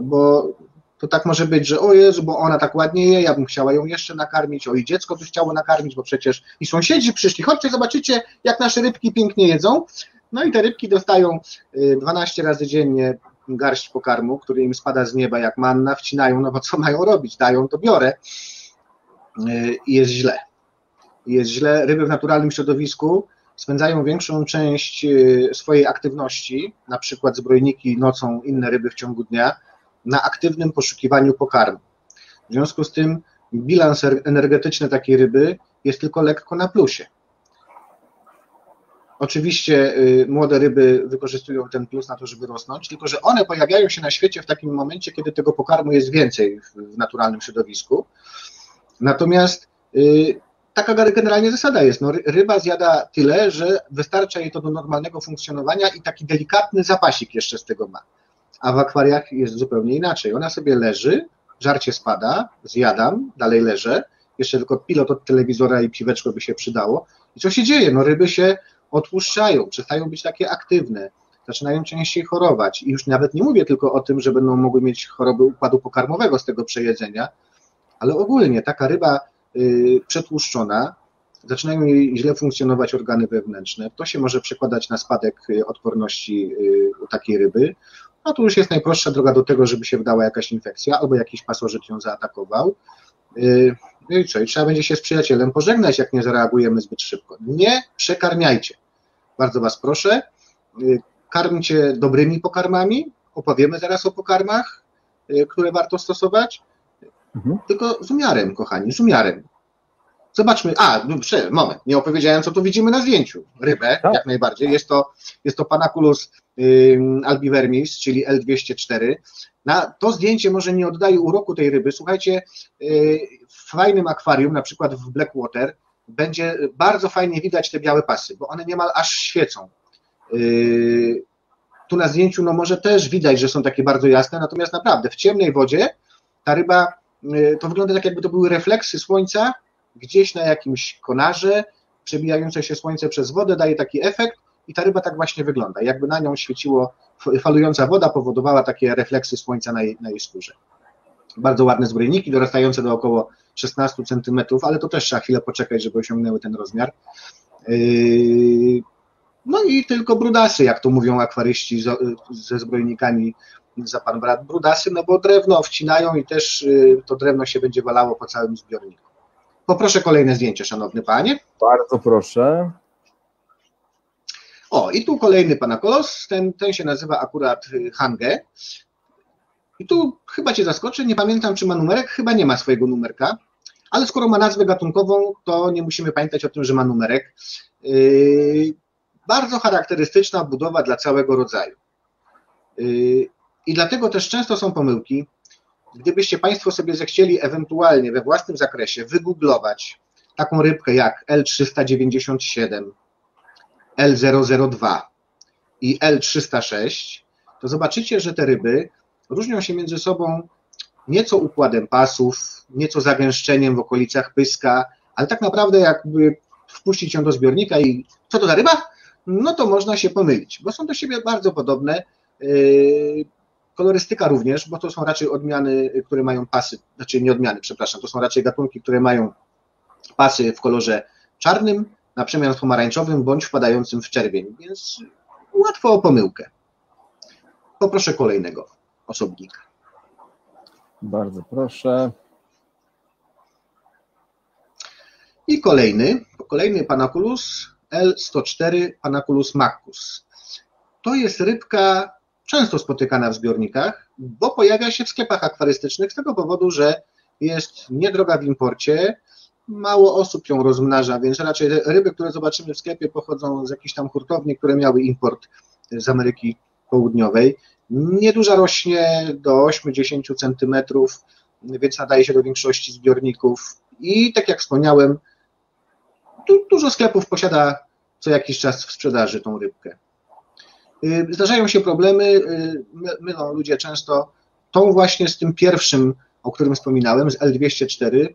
bo to tak może być, że o Jezu, bo ona tak ładnie je, ja bym chciała ją jeszcze nakarmić, i dziecko by chciało nakarmić, bo przecież i sąsiedzi przyszli, chodźcie, zobaczycie, jak nasze rybki pięknie jedzą. No i te rybki dostają 12 razy dziennie garść pokarmu, który im spada z nieba jak manna, wcinają, no bo co mają robić, dają, to biorę. I jest źle. Jest źle. Ryby w naturalnym środowisku spędzają większą część swojej aktywności, na przykład zbrojniki nocą, inne ryby w ciągu dnia, na aktywnym poszukiwaniu pokarmu. W związku z tym bilans energetyczny takiej ryby jest tylko lekko na plusie. Oczywiście młode ryby wykorzystują ten plus na to, żeby rosnąć, tylko że one pojawiają się na świecie w takim momencie, kiedy tego pokarmu jest więcej w naturalnym środowisku. Natomiast taka generalnie zasada jest, no, ryba zjada tyle, że wystarcza jej to do normalnego funkcjonowania i taki delikatny zapasik jeszcze z tego ma. A w akwariach jest zupełnie inaczej. Ona sobie leży, żarcie spada, zjadam, dalej leżę, jeszcze tylko pilot od telewizora i piweczko by się przydało. I co się dzieje? No ryby się odtłuszczają, przestają być takie aktywne, zaczynają częściej chorować. I już nawet nie mówię tylko o tym, że będą mogły mieć choroby układu pokarmowego z tego przejedzenia, ale ogólnie taka ryba przetłuszczona, zaczynają jej źle funkcjonować organy wewnętrzne. To się może przekładać na spadek odporności u takiej ryby. No to już jest najprostsza droga do tego, żeby się wdała jakaś infekcja albo jakiś pasożyt ją zaatakował. No i co? I trzeba będzie się z przyjacielem pożegnać, jak nie zareagujemy zbyt szybko. Nie przekarmiajcie. Bardzo Was proszę. Karmcie dobrymi pokarmami. Opowiemy zaraz o pokarmach, które warto stosować. Tylko z umiarem, kochani, z umiarem. Zobaczmy, moment, nie opowiedziałem, co tu widzimy na zdjęciu. Rybę, tak, jak najbardziej. Jest to Panaculus albivermis, czyli L204. To zdjęcie może nie oddaje uroku tej ryby. Słuchajcie, w fajnym akwarium, na przykład w Blackwater, będzie bardzo fajnie widać te białe pasy, bo one niemal aż świecą. Tu na zdjęciu no może też widać, że są takie bardzo jasne, natomiast naprawdę w ciemnej wodzie ta ryba, to wygląda tak, jakby to były refleksy słońca gdzieś na jakimś konarze, przebijające się słońce przez wodę daje taki efekt i ta ryba tak właśnie wygląda, jakby na nią świeciło, falująca woda powodowała takie refleksy słońca na jej skórze. Bardzo ładne zbrojniki, dorastające do około 16 cm, ale to też trzeba chwilę poczekać, żeby osiągnęły ten rozmiar. No i tylko brudasy, jak to mówią akwaryści ze zbrojnikami za pan brat, brudasy, no bo drewno wcinają i też to drewno się będzie walało po całym zbiorniku. Poproszę kolejne zdjęcie, szanowny panie. Bardzo proszę. O, i tu kolejny Panacolus, ten się nazywa akurat Hange. I tu chyba cię zaskoczę, nie pamiętam, czy ma numerek, chyba nie ma swojego numerka, ale skoro ma nazwę gatunkową, to nie musimy pamiętać o tym, że ma numerek. Bardzo charakterystyczna budowa dla całego rodzaju. I dlatego też często są pomyłki. Gdybyście Państwo sobie zechcieli ewentualnie we własnym zakresie wygooglować taką rybkę jak L397, L002 i L306, to zobaczycie, że te ryby różnią się między sobą nieco układem pasów, nieco zagęszczeniem w okolicach pyska, ale tak naprawdę jakby wpuścić ją do zbiornika i co to za ryba? No to można się pomylić, bo są do siebie bardzo podobne. Kolorystyka również, bo to są raczej odmiany, które mają pasy, znaczy nie odmiany, przepraszam, to są raczej gatunki, które mają pasy w kolorze czarnym, na przemian pomarańczowym bądź wpadającym w czerwień, więc łatwo o pomyłkę. Poproszę kolejnego osobnika. Bardzo proszę. I kolejny Panaculus L104 Panaculus maccus. To jest rybka często spotykana w zbiornikach, bo pojawia się w sklepach akwarystycznych z tego powodu, że jest niedroga w imporcie, mało osób ją rozmnaża, więc raczej ryby, które zobaczymy w sklepie, pochodzą z jakichś tam hurtowni, które miały import z Ameryki Południowej. Nieduża rośnie do 8-10 cm, więc nadaje się do większości zbiorników i tak jak wspomniałem, dużo sklepów posiada co jakiś czas w sprzedaży tą rybkę. Zdarzają się problemy, mylą ludzie często tą właśnie z tym pierwszym, o którym wspominałem, z L204,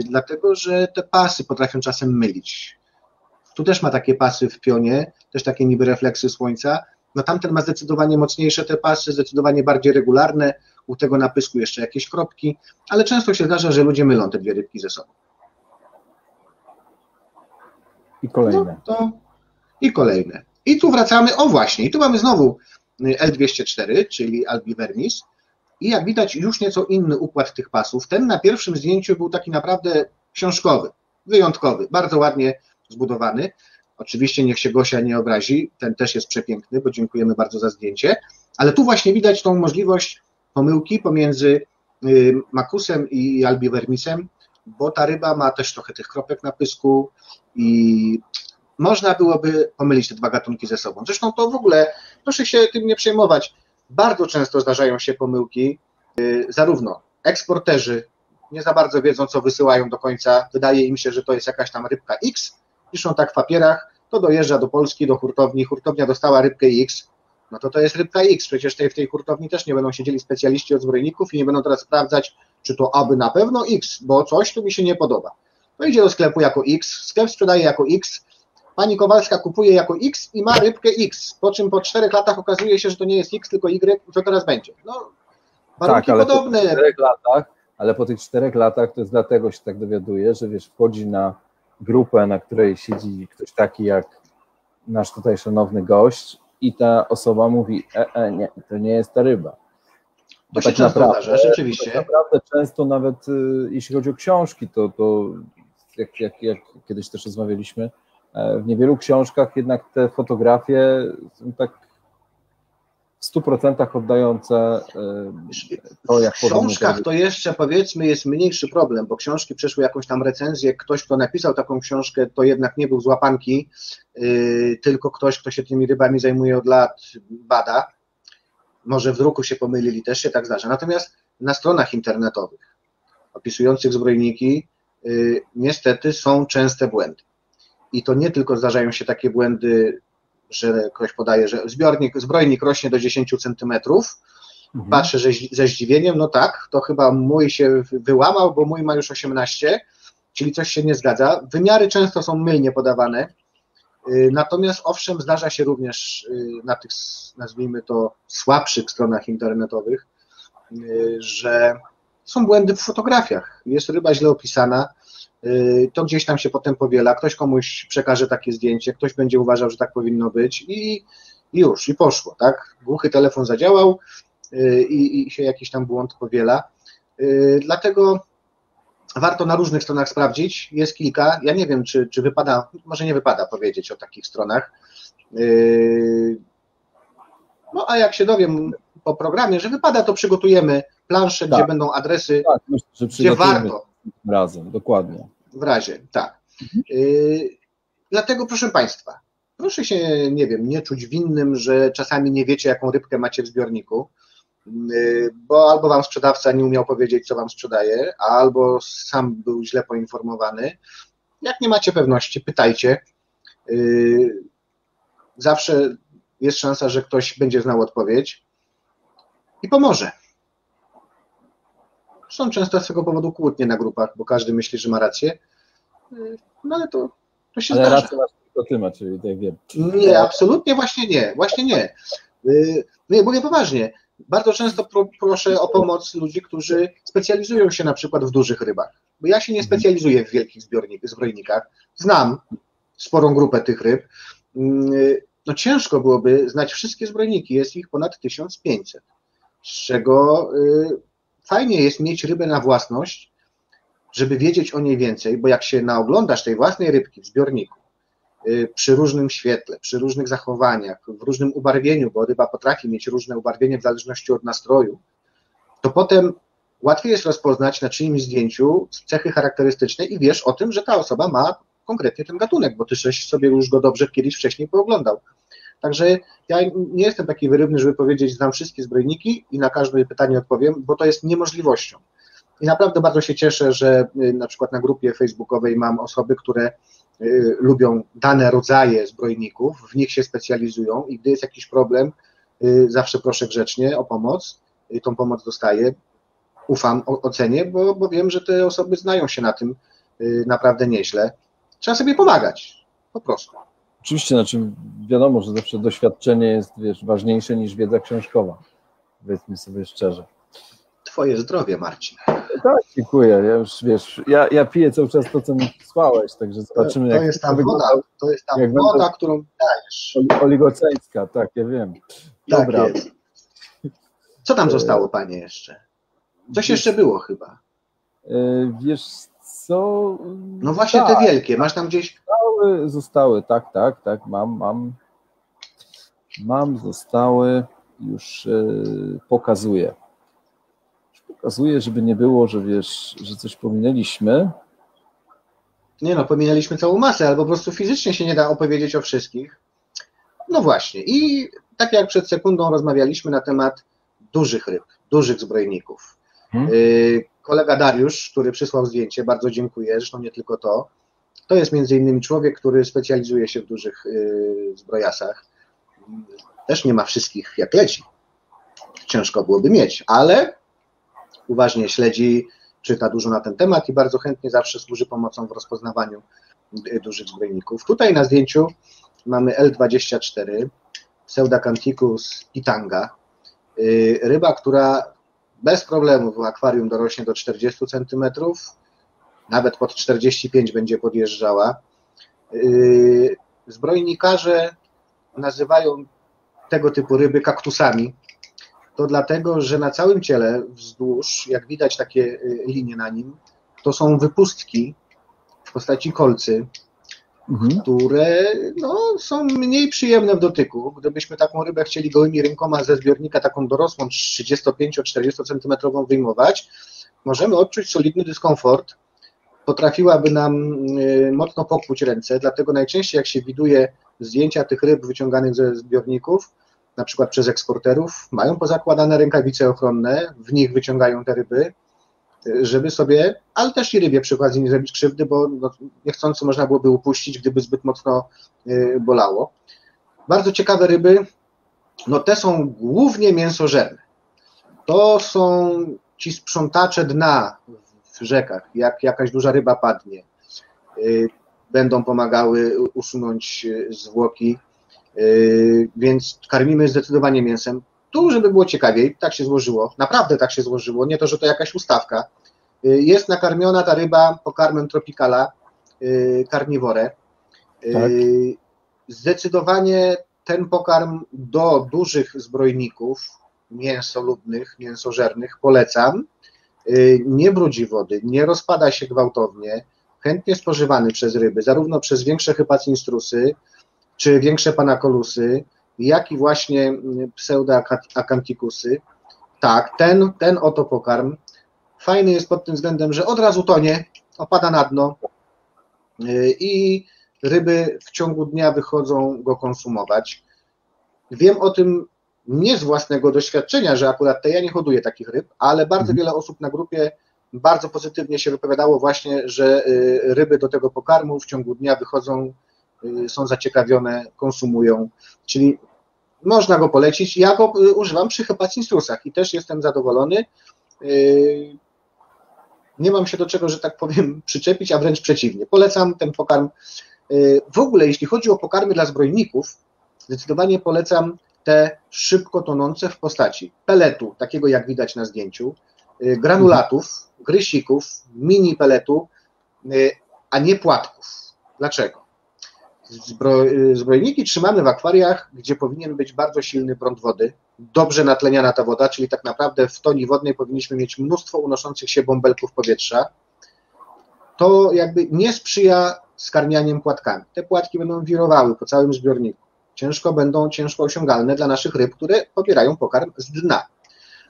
dlatego że te pasy potrafią czasem mylić. Tu też ma takie pasy w pionie, też takie niby refleksy słońca, no tamten ma zdecydowanie mocniejsze te pasy, zdecydowanie bardziej regularne, u tego na pysku jeszcze jakieś kropki, ale często się zdarza, że ludzie mylą te dwie rybki ze sobą. I kolejne. I kolejne. I tu wracamy, o właśnie, i tu mamy znowu L204, czyli Albivernis. I jak widać już nieco inny układ tych pasów. Ten na pierwszym zdjęciu był taki naprawdę książkowy, wyjątkowy, bardzo ładnie zbudowany. Oczywiście niech się Gosia nie obrazi, ten też jest przepiękny, bo dziękujemy bardzo za zdjęcie. Ale tu właśnie widać tą możliwość pomyłki pomiędzy makusem i albivernisem, bo ta ryba ma też trochę tych kropek na pysku i można byłoby pomylić te dwa gatunki ze sobą. Zresztą to w ogóle, proszę się tym nie przejmować, bardzo często zdarzają się pomyłki, zarówno eksporterzy nie za bardzo wiedzą, co wysyłają do końca, wydaje im się, że to jest jakaś tam rybka X, piszą tak w papierach, to dojeżdża do Polski, do hurtowni, hurtownia dostała rybkę X, no to jest rybka X, przecież w tej hurtowni też nie będą siedzieli specjaliści od zbrojników i nie będą teraz sprawdzać, czy to aby na pewno X, bo coś tu mi się nie podoba. To idzie do sklepu jako X, sklep sprzedaje jako X, pani Kowalska kupuje jako X i ma rybkę X, po czym po 4 latach okazuje się, że to nie jest X, tylko Y, co teraz będzie. No, warunki tak, ale podobne. Po tych 4 latach to jest dlatego się tak dowiaduje, że wiesz, wchodzi na grupę, na której siedzi ktoś taki jak nasz tutaj szanowny gość i ta osoba mówi, nie, to nie jest ta ryba. To się tak często zdarza, rzeczywiście. Tak naprawdę często nawet jeśli chodzi o książki, to jak kiedyś też rozmawialiśmy, w niewielu książkach jednak te fotografie są tak w 100% oddające to, jak w książkach to jeszcze powiedzmy jest mniejszy problem, bo książki przeszły jakąś tam recenzję, ktoś, kto napisał taką książkę, to jednak nie był z łapanki, tylko ktoś, kto się tymi rybami zajmuje od lat, bada. Może w druku się pomylili, też się tak zdarza. Natomiast na stronach internetowych opisujących zbrojniki niestety są częste błędy. I to nie tylko zdarzają się takie błędy, że ktoś podaje, że zbrojnik rośnie do 10 centymetrów. Patrzę ze zdziwieniem, no tak, to chyba mój się wyłamał, bo mój ma już 18, czyli coś się nie zgadza. Wymiary często są mylnie podawane, natomiast owszem, zdarza się również na tych, nazwijmy to, słabszych stronach internetowych, że są błędy w fotografiach. Jest ryba źle opisana, to gdzieś tam się potem powiela, ktoś komuś przekaże takie zdjęcie, ktoś będzie uważał, że tak powinno być i już, i poszło, tak? Głuchy telefon zadziałał i się jakiś tam błąd powiela. Dlatego warto na różnych stronach sprawdzić, jest kilka, ja nie wiem, czy wypada, może nie wypada powiedzieć o takich stronach, no a jak się dowiem po programie, że wypada, to przygotujemy planszę, gdzie będą adresy, myślę, że gdzie warto. Razem, dokładnie. W razie, tak. Dlatego, proszę Państwa, proszę się, nie wiem, nie czuć winnym, że czasami nie wiecie, jaką rybkę macie w zbiorniku, bo albo Wam sprzedawca nie umiał powiedzieć, co Wam sprzedaje, albo sam był źle poinformowany. Jak nie macie pewności, pytajcie. Zawsze jest szansa, że ktoś będzie znał odpowiedź i pomoże. Są często z tego powodu kłótnie na grupach, bo każdy myśli, że ma rację, no ale to To się Ale zdarza. rację masz tylko ty, Maciej, tak wiem. Nie, absolutnie właśnie nie. Nie, mówię poważnie. Bardzo często proszę o pomoc ludzi, którzy specjalizują się na przykład w dużych rybach. Bo ja się nie specjalizuję w wielkich zbrojnikach. Znam sporą grupę tych ryb. No ciężko byłoby znać wszystkie zbrojniki, jest ich ponad 1500, z czego fajnie jest mieć rybę na własność, żeby wiedzieć o niej więcej, bo jak się naoglądasz tej własnej rybki w zbiorniku, przy różnym świetle, przy różnych zachowaniach, w różnym ubarwieniu, bo ryba potrafi mieć różne ubarwienie w zależności od nastroju, to potem łatwiej jest rozpoznać na czyimś zdjęciu cechy charakterystyczne i wiesz o tym, że ta osoba ma konkretnie ten gatunek, bo ty sobie już go dobrze kiedyś wcześniej pooglądał. Także ja nie jestem taki wyrywny, żeby powiedzieć, znam wszystkie zbrojniki i na każde pytanie odpowiem, bo to jest niemożliwością. I naprawdę bardzo się cieszę, że na przykład na grupie facebookowej mam osoby, które lubią dane rodzaje zbrojników, w nich się specjalizują i gdy jest jakiś problem, zawsze proszę grzecznie o pomoc, tą pomoc dostaję, ufam ocenie, bo wiem, że te osoby znają się na tym naprawdę nieźle. Trzeba sobie pomagać, po prostu. Oczywiście, znaczy wiadomo, że zawsze doświadczenie jest, wiesz, ważniejsze niż wiedza książkowa. Powiedzmy sobie szczerze. Twoje zdrowie, Marcin. Tak, dziękuję. Ja już, wiesz, ja piję cały czas to, co mi wysłałeś, także zobaczymy, to jest ta woda, to jest ta woda, którą dajesz. Oligoceńska, tak, ja wiem. Dobra. Tak jest. Co tam zostało, panie, jeszcze? Coś jeszcze było chyba. Wiesz co? No właśnie tak, te wielkie, masz tam gdzieś... Zostały, tak, mam, zostały, już pokazuję. Pokazuję, żeby nie było, że wiesz, że coś pominęliśmy. Nie no, pominęliśmy całą masę, albo po prostu fizycznie się nie da opowiedzieć o wszystkich. No właśnie. I tak jak przed sekundą rozmawialiśmy na temat dużych ryb, dużych zbrojników. Kolega Dariusz, który przysłał zdjęcie, bardzo dziękuję, zresztą nie tylko to. To jest między innymi człowiek, który specjalizuje się w dużych zbrojasach. Też nie ma wszystkich jak leci. Ciężko byłoby mieć, ale uważnie śledzi, czyta dużo na ten temat i bardzo chętnie zawsze służy pomocą w rozpoznawaniu dużych zbrojników. Tutaj na zdjęciu mamy L24, Pseudacanthicus pitanga, ryba, która bez problemu w akwarium dorośnie do 40 cm, nawet pod 45 będzie podjeżdżała. Zbrojnikarze nazywają tego typu ryby kaktusami. To dlatego, że na całym ciele wzdłuż, jak widać takie linie na nim, to są wypustki w postaci kolcy, które są mniej przyjemne w dotyku. Gdybyśmy taką rybę chcieli gołymi rękoma ze zbiornika, taką dorosłą 35-40 cm wyjmować, możemy odczuć solidny dyskomfort. Potrafiłaby nam mocno pokłuć ręce, dlatego najczęściej jak się widuje zdjęcia tych ryb wyciąganych ze zbiorników, na przykład przez eksporterów, mają pozakładane rękawice ochronne, w nich wyciągają te ryby, żeby sobie, ale też i rybie przy okazji nie zrobić krzywdy, bo niechcący można byłoby upuścić, gdyby zbyt mocno bolało. Bardzo ciekawe ryby, te są głównie mięsożerne. To są ci sprzątacze dna w rzekach, jak jakaś duża ryba padnie, będą pomagały usunąć zwłoki, więc karmimy zdecydowanie mięsem. Tu, żeby było ciekawiej, tak się złożyło, naprawdę tak się złożyło, nie to, że to jakaś ustawka. Jest nakarmiona ta ryba pokarmem Tropicala Carnivore. Tak. Zdecydowanie ten pokarm do dużych zbrojników mięsolubnych, mięsożernych polecam. Nie brudzi wody, nie rozpada się gwałtownie, chętnie spożywany przez ryby, zarówno przez większe Hypacinstrusy, czy większe Panacolusy, jak i właśnie Pseudacanthicusy. Tak, ten oto pokarm fajny jest pod tym względem, że od razu tonie, opada na dno i ryby w ciągu dnia wychodzą go konsumować. Wiem o tym nie z własnego doświadczenia, że akurat ja nie hoduję takich ryb, ale bardzo wiele osób na grupie bardzo pozytywnie się wypowiadało właśnie, że ryby do tego pokarmu w ciągu dnia wychodzą, są zaciekawione, konsumują, czyli można go polecić. Ja go używam przy Hypacinstrusach i też jestem zadowolony. Nie mam się do czego, że tak powiem, przyczepić, a wręcz przeciwnie. Polecam ten pokarm W ogóle, jeśli chodzi o pokarmy dla zbrojników, zdecydowanie polecam te szybko tonące w postaci peletu, takiego jak widać na zdjęciu, granulatów, grysików, mini peletu, a nie płatków. Dlaczego? Zbrojniki trzymamy w akwariach, gdzie powinien być bardzo silny prąd wody, dobrze natleniana ta woda, czyli tak naprawdę w toni wodnej powinniśmy mieć mnóstwo unoszących się bąbelków powietrza. To jakby nie sprzyja skarmianiem płatkami. Te płatki będą wirowały po całym zbiorniku. Będą ciężko osiągalne dla naszych ryb, które pobierają pokarm z dna.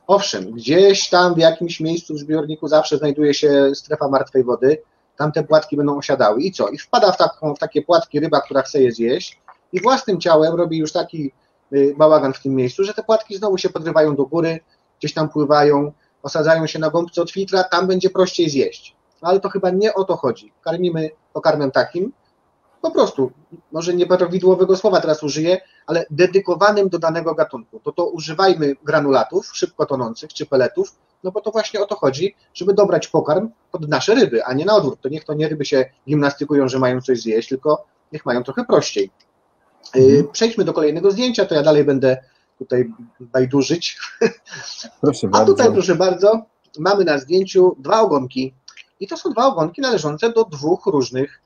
Owszem, gdzieś tam w jakimś miejscu w zbiorniku zawsze znajduje się strefa martwej wody, tam te płatki będą osiadały. I co? I wpada w takie płatki ryba, która chce je zjeść i własnym ciałem robi już taki bałagan w tym miejscu, że te płatki znowu się podrywają do góry, gdzieś tam pływają, osadzają się na gąbce od filtra, tam będzie prościej zjeść. No ale to chyba nie o to chodzi. Karmimy pokarmem takim, po prostu, może nieprawidłowego słowa teraz użyję, ale dedykowanym do danego gatunku. To używajmy granulatów szybko tonących czy peletów, no bo to właśnie o to chodzi, żeby dobrać pokarm pod nasze ryby, a nie na odwrót. To niech to nie ryby się gimnastykują, że mają coś zjeść, tylko niech mają trochę prościej. Przejdźmy do kolejnego zdjęcia, to ja dalej będę tutaj bajdurzyć. Proszę bardzo. A tutaj, bardzo. proszę bardzo, mamy na zdjęciu 2 ogonki i to są 2 ogonki należące do 2 różnych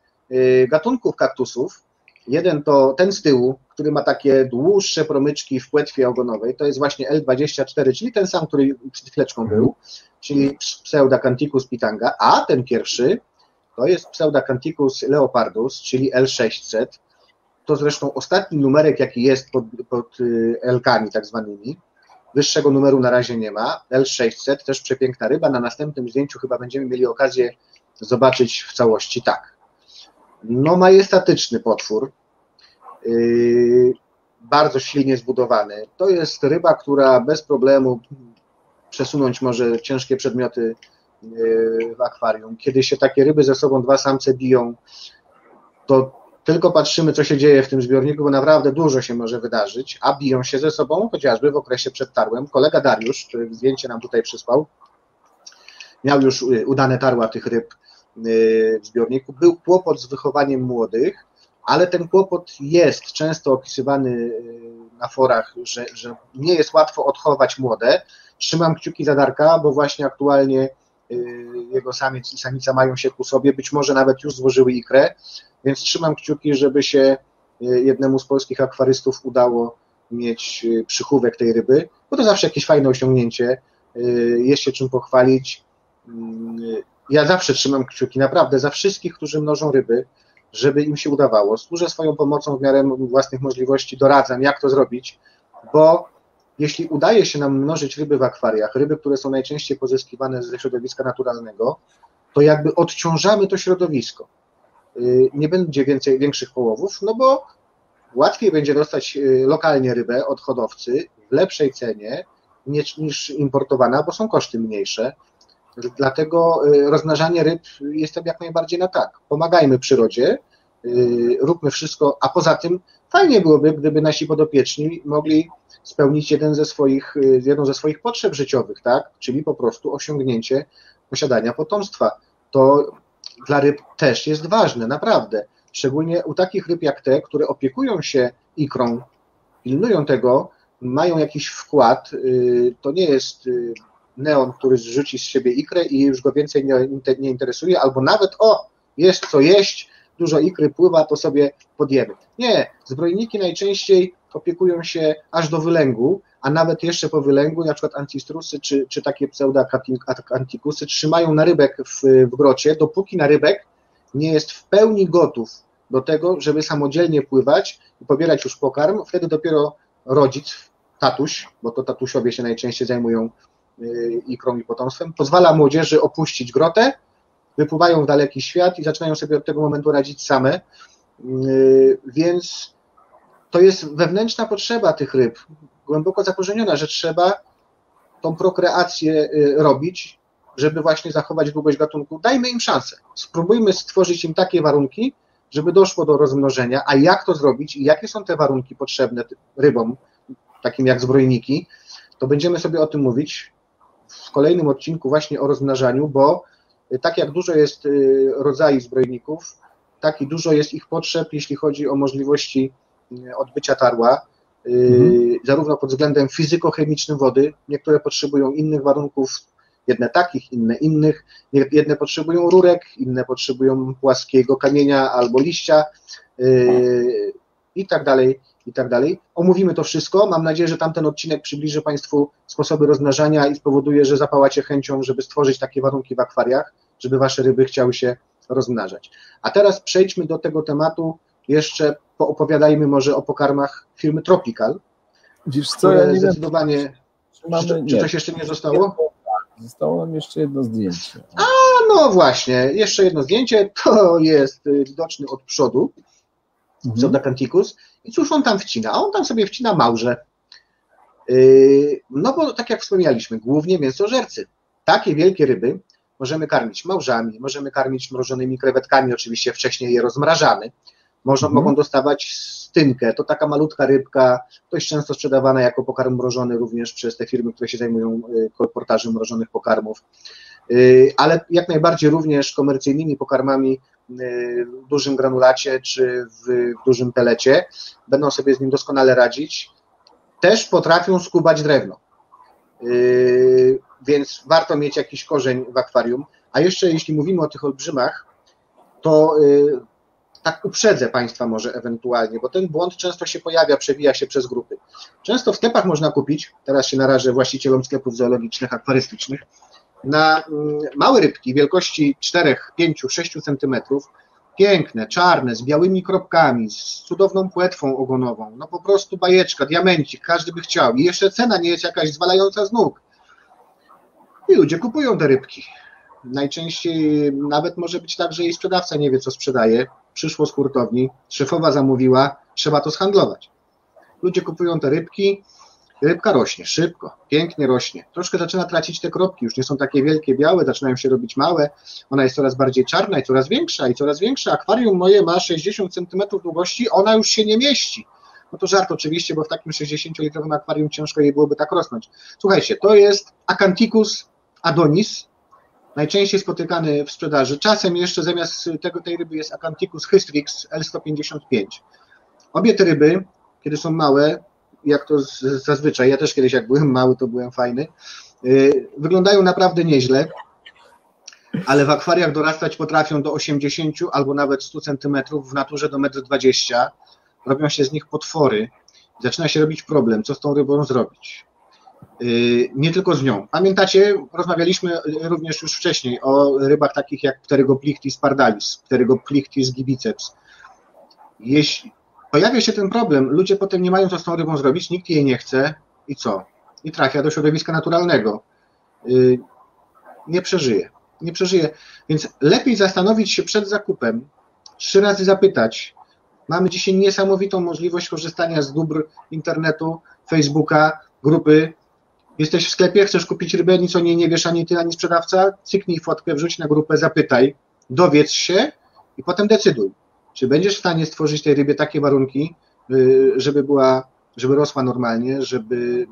gatunków kaktusów. Jeden to ten z tyłu, który ma takie dłuższe promyczki w płetwie ogonowej, to jest właśnie L24, czyli ten sam, który przed chwileczką był, czyli Pseudacanthicus pitanga, a ten pierwszy to jest Pseudacanthicus leopardus, czyli L600. To zresztą ostatni numerek, jaki jest pod L-kami tak zwanymi. Wyższego numeru na razie nie ma. L600, też przepiękna ryba. Na następnym zdjęciu chyba będziemy mieli okazję zobaczyć w całości. Tak. No majestatyczny potwór. Bardzo silnie zbudowany. To jest ryba, która bez problemu przesunąć może ciężkie przedmioty w akwarium. Kiedy się takie ryby ze sobą 2 samce biją, to tylko patrzymy, co się dzieje w tym zbiorniku, bo naprawdę dużo się może wydarzyć, a biją się ze sobą chociażby w okresie przed tarłem. Kolega Dariusz, który zdjęcie nam tutaj przysłał, miał już udane tarła tych ryb w zbiorniku. Był kłopot z wychowaniem młodych, ale ten kłopot jest często opisywany na forach, że nie jest łatwo odchować młode. Trzymam kciuki za Darka, bo właśnie aktualnie jego samiec i samica mają się ku sobie, być może nawet już złożyły ikrę, więc trzymam kciuki, żeby się jednemu z polskich akwarystów udało mieć przychówek tej ryby, bo to zawsze jakieś fajne osiągnięcie, jest się czym pochwalić. Ja zawsze trzymam kciuki, naprawdę, za wszystkich, którzy mnożą ryby, żeby im się udawało. Służę swoją pomocą w miarę własnych możliwości, doradzam, jak to zrobić, bo jeśli udaje się nam mnożyć ryby w akwariach, ryby, które są najczęściej pozyskiwane ze środowiska naturalnego, to jakby odciążamy to środowisko. Nie będzie większych połowów, no bo łatwiej będzie dostać lokalnie rybę od hodowcy w lepszej cenie niż importowana, bo są koszty mniejsze. Dlatego rozmnażanie ryb jestem jak najbardziej na tak. Pomagajmy przyrodzie, róbmy wszystko, a poza tym fajnie byłoby, gdyby nasi podopieczni mogli spełnić jedną ze swoich potrzeb życiowych, tak? Czyli po prostu osiągnięcie posiadania potomstwa. To dla ryb też jest ważne, naprawdę. Szczególnie u takich ryb jak te, które opiekują się ikrą, pilnują tego, mają jakiś wkład, to nie jest neon, który zrzuci z siebie ikrę i już go więcej nie interesuje, albo nawet jest co jeść, dużo ikry pływa, to sobie podjemy. Nie, zbrojniki najczęściej opiekują się aż do wylęgu, a nawet jeszcze po wylęgu, na przykład ancistrusy czy takie pseudacanthicusy trzymają narybek w grocie, dopóki narybek nie jest w pełni gotów do tego, żeby samodzielnie pływać i pobierać już pokarm, wtedy dopiero rodzic, tatuś, bo to tatusiowie się najczęściej zajmują ikrą i potomstwem, pozwala młodzieży opuścić grotę, wypływają w daleki świat i zaczynają sobie od tego momentu radzić same, więc to jest wewnętrzna potrzeba tych ryb, głęboko zakorzeniona, że trzeba tą prokreację robić, żeby właśnie zachować długość gatunku. Dajmy im szansę, spróbujmy stworzyć im takie warunki, żeby doszło do rozmnożenia, a jak to zrobić i jakie są te warunki potrzebne rybom, takim jak zbrojniki, to będziemy sobie o tym mówić w kolejnym odcinku właśnie o rozmnażaniu, bo tak jak dużo jest rodzajów zbrojników, tak i dużo jest ich potrzeb, jeśli chodzi o możliwości odbycia tarła, zarówno pod względem fizykochemicznym wody, niektóre potrzebują innych warunków, jedne takich, inne innych, jedne potrzebują rurek, inne potrzebują płaskiego kamienia albo liścia i tak dalej, i tak dalej. Omówimy to wszystko, mam nadzieję, że tamten odcinek przybliży Państwu sposoby rozmnażania i spowoduje, że zapałacie chęcią, żeby stworzyć takie warunki w akwariach, żeby Wasze ryby chciały się rozmnażać. A teraz przejdźmy do tego tematu, jeszcze poopowiadajmy może o pokarmach firmy Tropical. Wiesz co, ja nie zdecydowanie... wiem, czy coś jeszcze nie zostało? Zostało nam jeszcze jedno zdjęcie. A no właśnie, jeszcze jedno zdjęcie, to jest widoczny od przodu, Pseudacanthicus. I cóż on tam wcina? On tam sobie wcina małże. No bo tak jak wspomnieliśmy, głównie mięsożercy. Takie wielkie ryby możemy karmić małżami, możemy karmić mrożonymi krewetkami, oczywiście wcześniej je rozmrażamy. Mogą dostawać stynkę, to taka malutka rybka, dość często sprzedawana jako pokarm mrożony również przez te firmy, które się zajmują kolportażem mrożonych pokarmów, ale jak najbardziej również komercyjnymi pokarmami w dużym granulacie czy w dużym pelecie, będą sobie z nim doskonale radzić. Też potrafią skubać drewno, więc warto mieć jakiś korzeń w akwarium. A jeszcze jeśli mówimy o tych olbrzymach, to tak uprzedzę Państwa może ewentualnie, bo ten błąd często się pojawia, przewija się przez grupy. Często w sklepach można kupić, teraz się narażę właścicielom sklepów zoologicznych, akwarystycznych, na małe rybki wielkości 4, 5, 6 cm, piękne, czarne, z białymi kropkami, z cudowną płetwą ogonową, no po prostu bajeczka, diamencik, każdy by chciał. I jeszcze cena nie jest jakaś zwalająca z nóg. I ludzie kupują te rybki. Najczęściej nawet może być tak, że jej sprzedawca nie wie, co sprzedaje. Przyszło z hurtowni, szefowa zamówiła, trzeba to zhandlować. Ludzie kupują te rybki, rybka rośnie szybko, pięknie rośnie. Troszkę zaczyna tracić te kropki, już nie są takie wielkie, białe, zaczynają się robić małe. Ona jest coraz bardziej czarna i coraz większa i coraz większa. Akwarium moje ma 60 cm długości, ona już się nie mieści. No to żart oczywiście, bo w takim 60-litrowym akwarium ciężko jej byłoby tak rosnąć. Słuchajcie, to jest Acanthicus adonis, najczęściej spotykany w sprzedaży. Czasem jeszcze zamiast tej ryby jest Acanthicus hystrix L155. Obie te ryby, kiedy są małe, jak to zazwyczaj, ja też kiedyś jak byłem mały, to byłem fajny, wyglądają naprawdę nieźle, ale w akwariach dorastać potrafią do 80 albo nawet 100 cm, w naturze do 1,20 m. Robią się z nich potwory. Zaczyna się robić problem, co z tą rybą zrobić. Nie tylko z nią. Pamiętacie, rozmawialiśmy również już wcześniej o rybach takich jak Pterygoplichthys pardalis, Pterygoplichthys gibiceps. Jeśli pojawia się ten problem, ludzie potem nie mają co z tą rybą zrobić, nikt jej nie chce i co? I trafia do środowiska naturalnego. Nie przeżyje, więc lepiej zastanowić się przed zakupem, 3 razy zapytać. Mamy dzisiaj niesamowitą możliwość korzystania z dóbr internetu, Facebooka, grupy. Jesteś w sklepie, chcesz kupić rybę, nic o niej nie wiesz ani ty, ani sprzedawca, cyknij fotkę, wrzuć na grupę, zapytaj, dowiedz się i potem decyduj, czy będziesz w stanie stworzyć tej rybie takie warunki, żeby rosła normalnie, żeby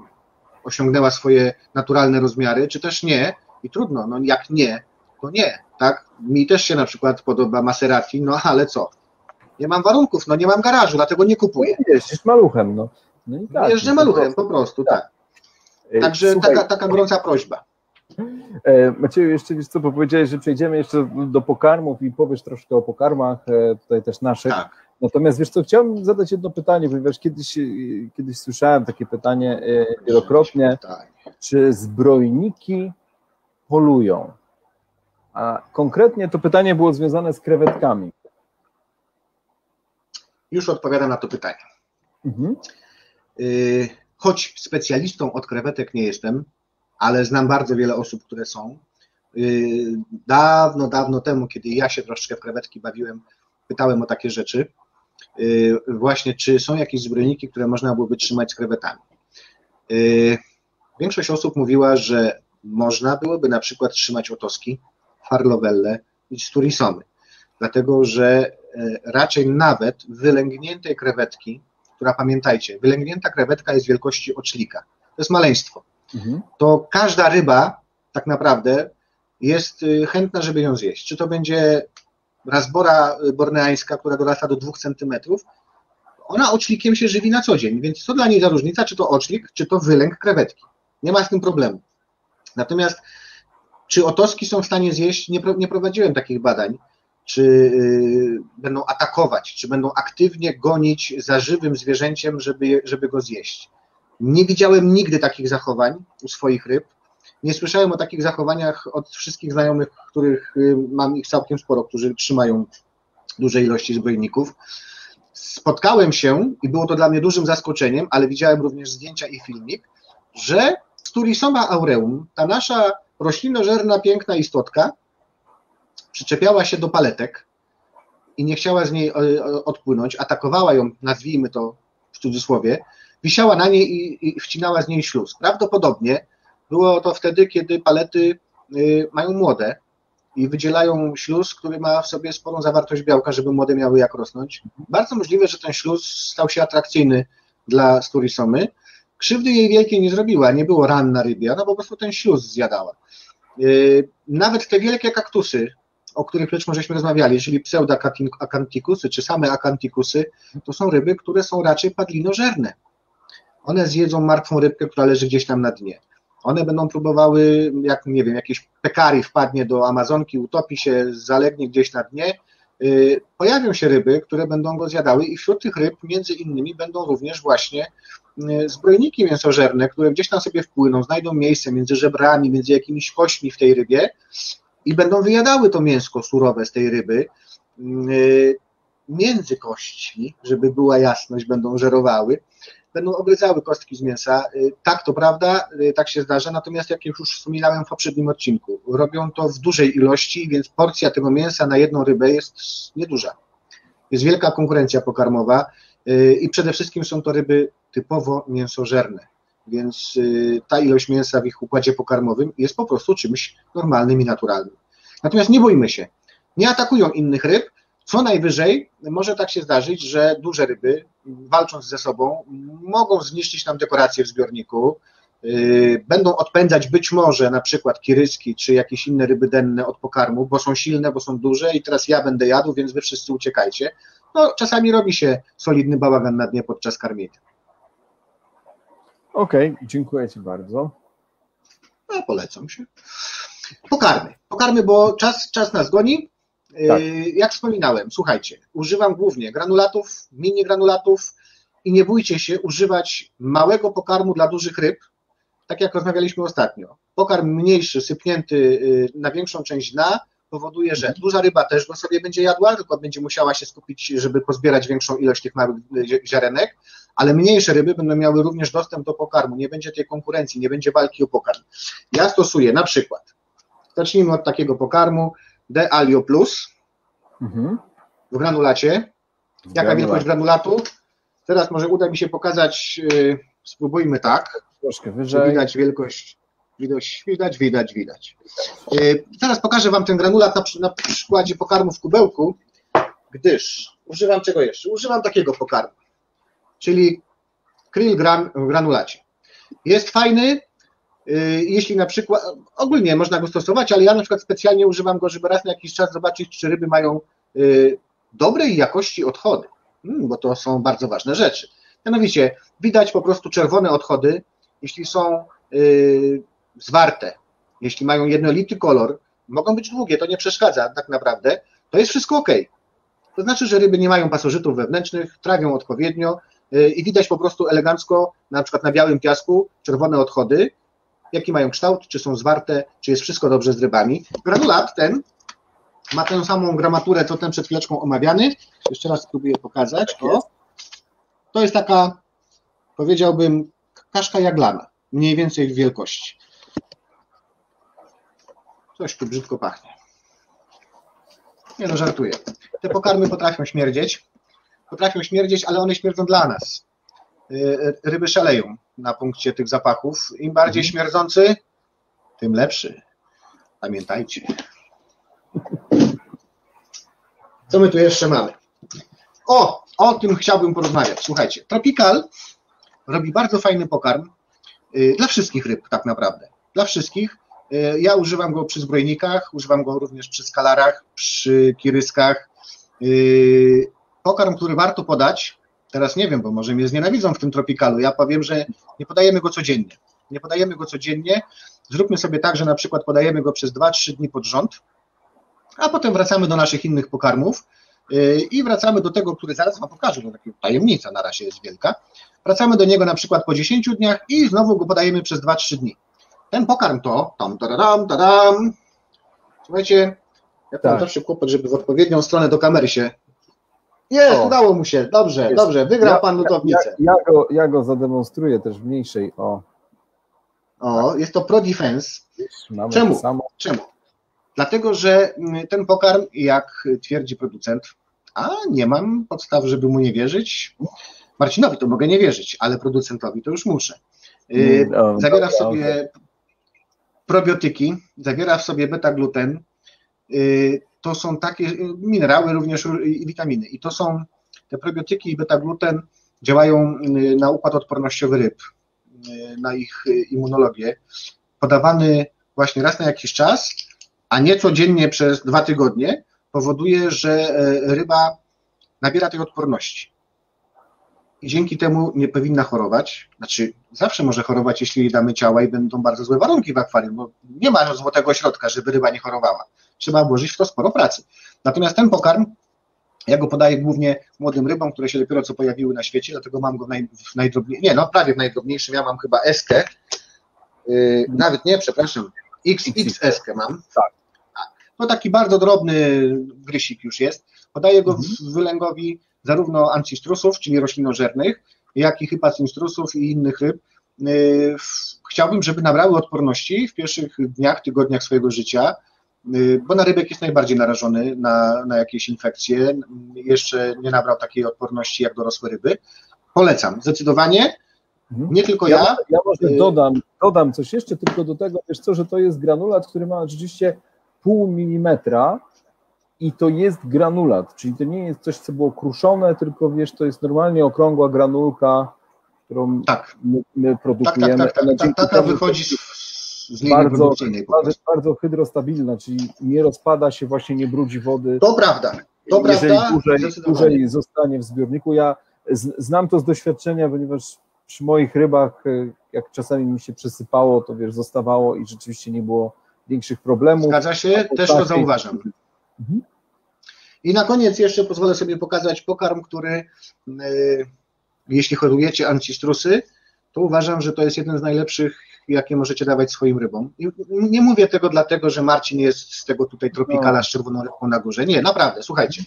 osiągnęła swoje naturalne rozmiary, czy też nie. I trudno, no jak nie, to nie, tak? Mi też się na przykład podoba Maserati, no ale co? Nie mam warunków, no nie mam garażu, dlatego nie kupuję. Jeździsz maluchem, no. I tak, jeżdżę maluchem, po prostu, tak. Także taka gorąca prośba. Macieju, jeszcze wiesz co, bo powiedziałeś, że przejdziemy jeszcze do pokarmów i powiesz troszkę o pokarmach, tutaj też naszych. Tak. Natomiast wiesz co, chciałbym zadać jedno pytanie, ponieważ kiedyś słyszałem takie pytanie wielokrotnie, czy zbrojniki polują? A konkretnie to pytanie było związane z krewetkami. Już odpowiadam na to pytanie. Choć specjalistą od krewetek nie jestem, ale znam bardzo wiele osób, które są. Dawno temu, kiedy ja się troszeczkę w krewetki bawiłem, pytałem o takie rzeczy, właśnie czy są jakieś zbrojniki, które można byłoby trzymać z krewetami. Większość osób mówiła, że można byłoby na przykład trzymać otoski, farlowelle i sturisomy, dlatego że raczej nawet wylęgniętej krewetki, która, pamiętajcie, wylęgnięta krewetka jest wielkości oczlika, to jest maleństwo, to każda ryba tak naprawdę jest chętna, żeby ją zjeść. Czy to będzie razbora borneańska, która dorasta do 2 centymetrów, ona oczlikiem się żywi na co dzień, więc co dla niej za różnica, czy to oczlik, czy to wylęk krewetki. Nie ma z tym problemu. Natomiast czy otoski są w stanie zjeść, nie prowadziłem takich badań, czy będą atakować, czy będą aktywnie gonić za żywym zwierzęciem, żeby go zjeść. Nie widziałem nigdy takich zachowań u swoich ryb. Nie słyszałem o takich zachowaniach od wszystkich znajomych, których mam ich całkiem sporo, którzy trzymają duże ilości zbrojników. Spotkałem się, i było to dla mnie dużym zaskoczeniem, ale widziałem również zdjęcia i filmik, że Sturysoma aureum, ta nasza roślinożerna, piękna istotka, przyczepiała się do paletek i nie chciała z niej odpłynąć, atakowała ją, nazwijmy to w cudzysłowie, wisiała na niej i wcinała z niej śluz. Prawdopodobnie było to wtedy, kiedy palety mają młode i wydzielają śluz, który ma w sobie sporą zawartość białka, żeby młode miały jak rosnąć. Bardzo możliwe, że ten śluz stał się atrakcyjny dla Sturysomy. Krzywdy jej wielkiej nie zrobiła, nie było ran na rybie, ona po prostu ten śluz zjadała. Nawet te wielkie kaktusy, o których przecież żeśmy rozmawiali, czyli pseudoakantikusy, czy same akantikusy, to są ryby, które są raczej padlinożerne. One zjedzą martwą rybkę, która leży gdzieś tam na dnie. One będą próbowały, jak nie wiem, jakiś pekari wpadnie do Amazonki, utopi się, zalegnie gdzieś na dnie. Pojawią się ryby, które będą go zjadały i wśród tych ryb między innymi będą również właśnie zbrojniki mięsożerne, które gdzieś tam sobie wpłyną, znajdą miejsce między żebrami, między jakimiś kośćmi w tej rybie i będą wyjadały to mięsko surowe z tej ryby. Między kośćmi, żeby była jasność, będą żerowały, będą ogryzały kostki z mięsa. Tak, to prawda, tak się zdarza, natomiast jak już wspominałem w poprzednim odcinku, robią to w dużej ilości, więc porcja tego mięsa na jedną rybę jest nieduża. Jest wielka konkurencja pokarmowa i przede wszystkim są to ryby typowo mięsożerne, więc ta ilość mięsa w ich układzie pokarmowym jest po prostu czymś normalnym i naturalnym. Natomiast nie bójmy się, nie atakują innych ryb, co najwyżej może tak się zdarzyć, że duże ryby, walcząc ze sobą, mogą zniszczyć nam dekorację w zbiorniku, będą odpędzać być może na przykład kiryski czy jakieś inne ryby denne od pokarmu, bo są silne, bo są duże i teraz ja będę jadł, więc wy wszyscy uciekajcie. No, czasami robi się solidny bałagan na dnie podczas karmienia. Okej, dziękuję ci bardzo. No, polecam się. Pokarmy, bo czas nas goni. Tak. Jak wspominałem, słuchajcie, używam głównie granulatów, mini granulatów i nie bójcie się używać małego pokarmu dla dużych ryb, tak jak rozmawialiśmy ostatnio. Pokarm mniejszy, sypnięty na większą część dna powoduje, że duża ryba też go sobie będzie jadła, tylko będzie musiała się skupić, żeby pozbierać większą ilość tych małych ziarenek, ale mniejsze ryby będą miały również dostęp do pokarmu, nie będzie tej konkurencji, nie będzie walki o pokarm. Ja stosuję na przykład, zacznijmy od takiego pokarmu, D-Alio Plus w granulacie. Jaka wielkość granulatu? Teraz może uda mi się pokazać, spróbujmy tak. Troszkę wyżej. Widać wielkość, widać. Teraz pokażę wam ten granulat na przykładzie pokarmu w kubełku, gdyż używam czego jeszcze? Używam takiego pokarmu, czyli krill w granulacie. Jest fajny, jeśli na przykład, ogólnie można go stosować, ale ja na przykład specjalnie używam go, żeby raz na jakiś czas zobaczyć, czy ryby mają dobrej jakości odchody, bo to są bardzo ważne rzeczy. Mianowicie widać po prostu czerwone odchody, jeśli są zwarte, jeśli mają jednolity kolor, mogą być długie, to nie przeszkadza tak naprawdę, to jest wszystko ok. To znaczy, że ryby nie mają pasożytów wewnętrznych, trawią odpowiednio i widać po prostu elegancko, na przykład na białym piasku, czerwone odchody, jaki mają kształt, czy są zwarte, czy jest wszystko dobrze z rybami. Granulat ten ma tę samą gramaturę, co ten przed chwileczką omawiany. Jeszcze raz spróbuję pokazać. O. To jest taka, powiedziałbym, kaszka jaglana, mniej więcej w wielkości. Coś tu brzydko pachnie. Nie no, żartuję. Te pokarmy potrafią śmierdzieć, ale one śmierdzą dla nas. Ryby szaleją na punkcie tych zapachów. Im bardziej śmierdzący, tym lepszy. Pamiętajcie. Co my tu jeszcze mamy? O tym chciałbym porozmawiać. Słuchajcie, Tropical robi bardzo fajny pokarm dla wszystkich ryb tak naprawdę. Dla wszystkich. Ja używam go przy zbrojnikach, używam go również przy skalarach, przy kiryskach. Pokarm, który warto podać, teraz nie wiem, bo może mnie znienawidzą w tym tropikalu, ja powiem, że nie podajemy go codziennie. Nie podajemy go codziennie, zróbmy sobie tak, że na przykład podajemy go przez 2-3 dni pod rząd, a potem wracamy do naszych innych pokarmów i wracamy do tego, który zaraz Wam pokażę, bo taka tajemnica na razie jest wielka. Wracamy do niego na przykład po 10 dniach i znowu go podajemy przez 2-3 dni. Ten pokarm to, tadam. Słuchajcie, ja mam zawsze kłopot, żeby w odpowiednią stronę do kamery się... Jest, udało mu się, dobrze, wygrał pan lutownicę. Ja go zademonstruję też w mniejszej, jest to Pro Defense. Czemu? Dlatego, że ten pokarm, jak twierdzi producent, a nie mam podstaw, żeby mu nie wierzyć, Marcinowi to mogę nie wierzyć, ale producentowi to już muszę. Zawiera w sobie probiotyki, zawiera w sobie beta-gluten, to są takie minerały również i witaminy. I to są te probiotyki i beta-gluten działają na układ odpornościowy ryb, na ich immunologię. Podawany właśnie raz na jakiś czas, a nie codziennie przez 2 tygodnie, powoduje, że ryba nabiera tej odporności. I dzięki temu nie powinna chorować. Znaczy, zawsze może chorować, jeśli jej damy ciała i będą bardzo złe warunki w akwarium, bo nie ma złotego środka, żeby ryba nie chorowała. Trzeba włożyć w to sporo pracy. Natomiast ten pokarm, ja go podaję głównie młodym rybom, które się dopiero co pojawiły na świecie, dlatego mam go w najdrobniejszym, prawie w najdrobniejszym, ja mam chyba eskę, nawet nie, przepraszam, XXS-kę mam. Tak. To taki bardzo drobny grysik już jest. Podaję go wylęgowi zarówno ancistrusów, czyli roślinożernych, jak i hypacinstrusów i innych ryb. Chciałbym, żeby nabrały odporności w pierwszych dniach, tygodniach swojego życia, bo na rybek jest najbardziej narażony na jakieś infekcje. Jeszcze nie nabrał takiej odporności jak dorosłe ryby. Polecam, zdecydowanie. Nie tylko ja. Ja może dodam coś jeszcze, tylko do tego, wiesz co, że to jest granulat, który ma rzeczywiście 0,5 milimetra i to jest granulat, czyli to nie jest coś, co było kruszone, tylko wiesz, to jest normalnie okrągła granulka, którą my produkujemy. Taka wychodzi z linii produkcyjnej. Bardzo hydrostabilna, czyli nie rozpada się, właśnie nie brudzi wody. To prawda. Jeżeli dłużej zostanie w zbiorniku. Ja znam to z doświadczenia, ponieważ przy moich rybach, jak czasami mi się przesypało, to wiesz, zostawało i rzeczywiście nie było większych problemów. Zgadza się, też to zauważam. I na koniec jeszcze pozwolę sobie pokazać pokarm, który, jeśli hodujecie ancistrusy, to uważam, że to jest jeden z najlepszych, jakie możecie dawać swoim rybom. I nie mówię tego dlatego, że Marcin jest z tego tutaj tropikala z czerwoną rybką na górze. Nie, naprawdę, słuchajcie.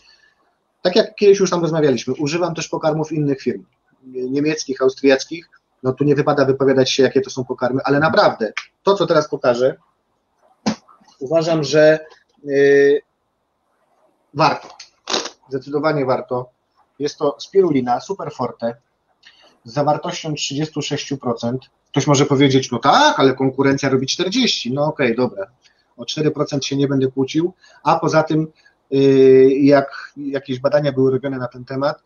Tak jak kiedyś już tam rozmawialiśmy, używam też pokarmów innych firm, niemieckich, austriackich. No tu nie wypada wypowiadać się, jakie to są pokarmy, ale naprawdę, to co teraz pokażę, uważam, że warto. Zdecydowanie warto. Jest to spirulina Superforte z zawartością 36%. Ktoś może powiedzieć, no tak, ale konkurencja robi 40%. No okej, dobra. O 4% się nie będę kłócił, a poza tym jak jakieś badania były robione na ten temat,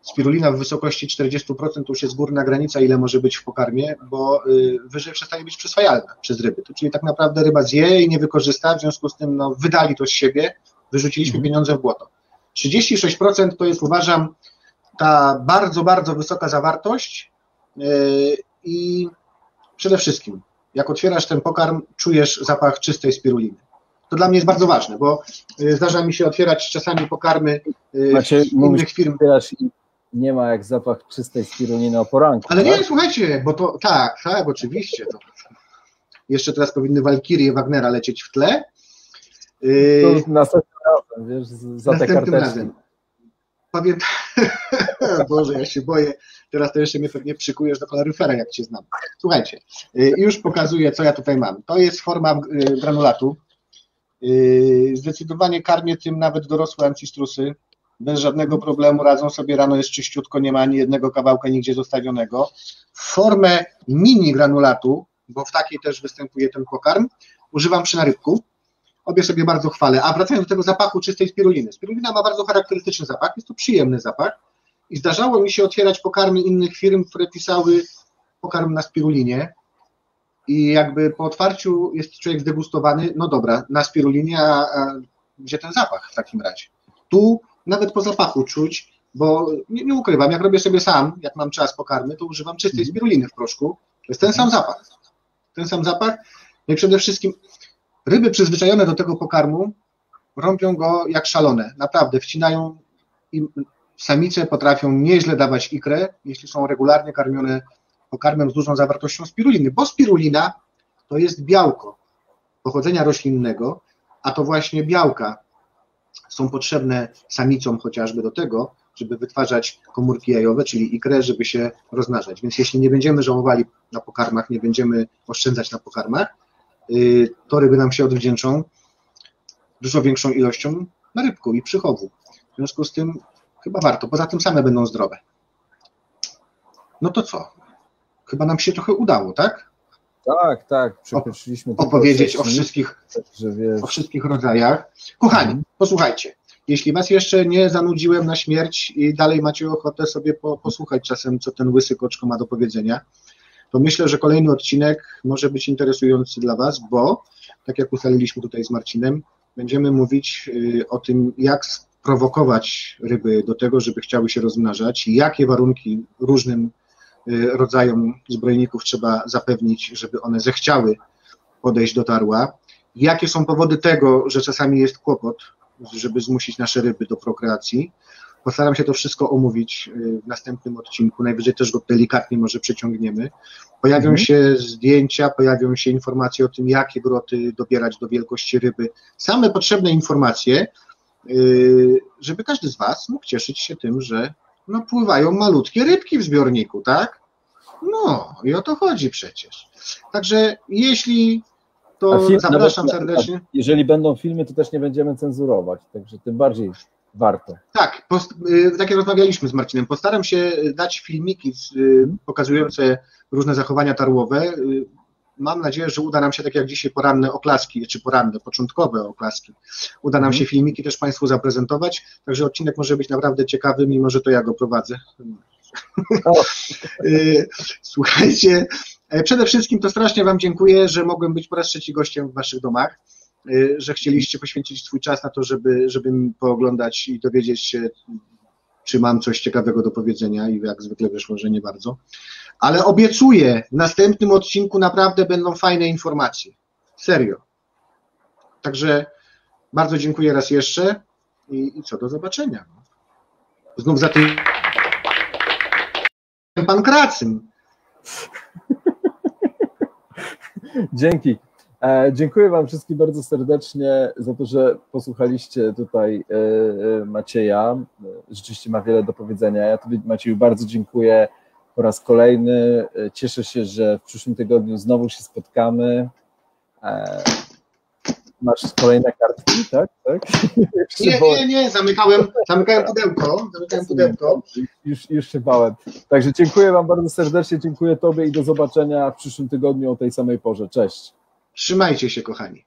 spirulina w wysokości 40% to już jest górna granica, ile może być w pokarmie, bo wyżej przestaje być przyswajalna przez ryby. Czyli tak naprawdę ryba zje i nie wykorzysta, w związku z tym no, wydali to z siebie, wyrzuciliśmy pieniądze w błoto. 36% to jest, uważam, ta bardzo, bardzo wysoka zawartość i przede wszystkim, jak otwierasz ten pokarm, czujesz zapach czystej spiruliny. To dla mnie jest bardzo ważne, bo zdarza mi się otwierać czasami pokarmy innych firm. Nie ma jak zapach czystej spiruliny o poranku. Ale nie, słuchajcie, bo to tak, oczywiście. To jeszcze teraz powinny walkirie Wagnera lecieć w tle. To następnym razem, wiesz, za te karteczki. Powiem, Boże, ja się boję, teraz to jeszcze mnie pewnie przykujesz do kaloryfera, jak cię znam. Słuchajcie, już pokazuję, co ja tutaj mam. To jest forma granulatu. Zdecydowanie karmię tym nawet dorosłe ancistrusy. Bez żadnego problemu radzą sobie, rano jest czyściutko, nie ma ani jednego kawałka nigdzie zostawionego. Formę mini granulatu, bo w takiej też występuje ten pokarm, używam przy narybku. Obie sobie bardzo chwalę. A wracając do tego zapachu czystej spiruliny. Spirulina ma bardzo charakterystyczny zapach, jest to przyjemny zapach i zdarzało mi się otwierać pokarmy innych firm, które pisały pokarm na spirulinie i jakby po otwarciu jest człowiek zdegustowany, no dobra, na spirulinie, a gdzie ten zapach w takim razie? Tu nawet po zapachu czuć, bo nie ukrywam, jak robię sobie sam, jak mam czas pokarmy, to używam czystej spiruliny w proszku, to jest ten sam zapach. Ten sam zapach, no i przede wszystkim ryby przyzwyczajone do tego pokarmu robią go jak szalone, naprawdę wcinają i samice potrafią nieźle dawać ikrę, jeśli są regularnie karmione pokarmem z dużą zawartością spiruliny, bo spirulina to jest białko pochodzenia roślinnego, a to właśnie białka są potrzebne samicom chociażby do tego, żeby wytwarzać komórki jajowe, czyli ikrę, żeby się rozmnażać. Więc jeśli nie będziemy żałowali na pokarmach, nie będziemy oszczędzać na pokarmach, to ryby nam się odwdzięczą dużo większą ilością na rybku i przychowu. W związku z tym chyba warto. Poza tym same będą zdrowe. No to co? Chyba nam się trochę udało, tak? Tak. Przekroczyliśmy opowiedzieć o wszystkich rodzajach. Kochani, posłuchajcie. Jeśli was jeszcze nie zanudziłem na śmierć i dalej macie ochotę sobie posłuchać czasem, co ten łysy koczko ma do powiedzenia, to myślę, że kolejny odcinek może być interesujący dla was, bo tak jak ustaliliśmy tutaj z Marcinem, będziemy mówić o tym, jak sprowokować ryby do tego, żeby chciały się rozmnażać, jakie warunki różnym rodzajom zbrojników trzeba zapewnić, żeby one zechciały podejść do tarła, jakie są powody tego, że czasami jest kłopot, żeby zmusić nasze ryby do prokreacji. Postaram się to wszystko omówić w następnym odcinku, najwyżej też go delikatnie może przeciągniemy. Pojawią się zdjęcia, pojawią się informacje o tym, jakie groty dobierać do wielkości ryby. Same potrzebne informacje, żeby każdy z was mógł cieszyć się tym, że no, pływają malutkie rybki w zbiorniku, tak? No i o to chodzi przecież. Także jeśli to zapraszam serdecznie. Jeżeli będą filmy, to też nie będziemy cenzurować, także tym bardziej warto. Tak, tak jak rozmawialiśmy z Marcinem, postaram się dać filmiki pokazujące różne zachowania tarłowe. Mam nadzieję, że uda nam się, tak jak dzisiaj poranne oklaski, czy początkowe oklaski, uda nam się filmiki też Państwu zaprezentować, także odcinek może być naprawdę ciekawy, mimo że to ja go prowadzę. Słuchajcie, przede wszystkim to strasznie Wam dziękuję, że mogłem być po raz trzeci gościem w Waszych domach, że chcieliście poświęcić swój czas na to, żeby mi pooglądać i dowiedzieć się, czy mam coś ciekawego do powiedzenia i jak zwykle wyszło, że nie bardzo. Ale obiecuję, w następnym odcinku naprawdę będą fajne informacje. Serio. Także bardzo dziękuję raz jeszcze i co, do zobaczenia. Znów za tym pan Kracym. Dzięki. Dziękuję Wam wszystkim bardzo serdecznie za to, że posłuchaliście tutaj Macieja. Rzeczywiście ma wiele do powiedzenia. Ja Tobie, Macieju, bardzo dziękuję po raz kolejny. Cieszę się, że w przyszłym tygodniu znowu się spotkamy. Masz kolejne kartki, tak? Nie, zamykałem pudełko. Już się bałem. Także dziękuję Wam bardzo serdecznie, dziękuję Tobie i do zobaczenia w przyszłym tygodniu o tej samej porze. Cześć. Trzymajcie się, kochani.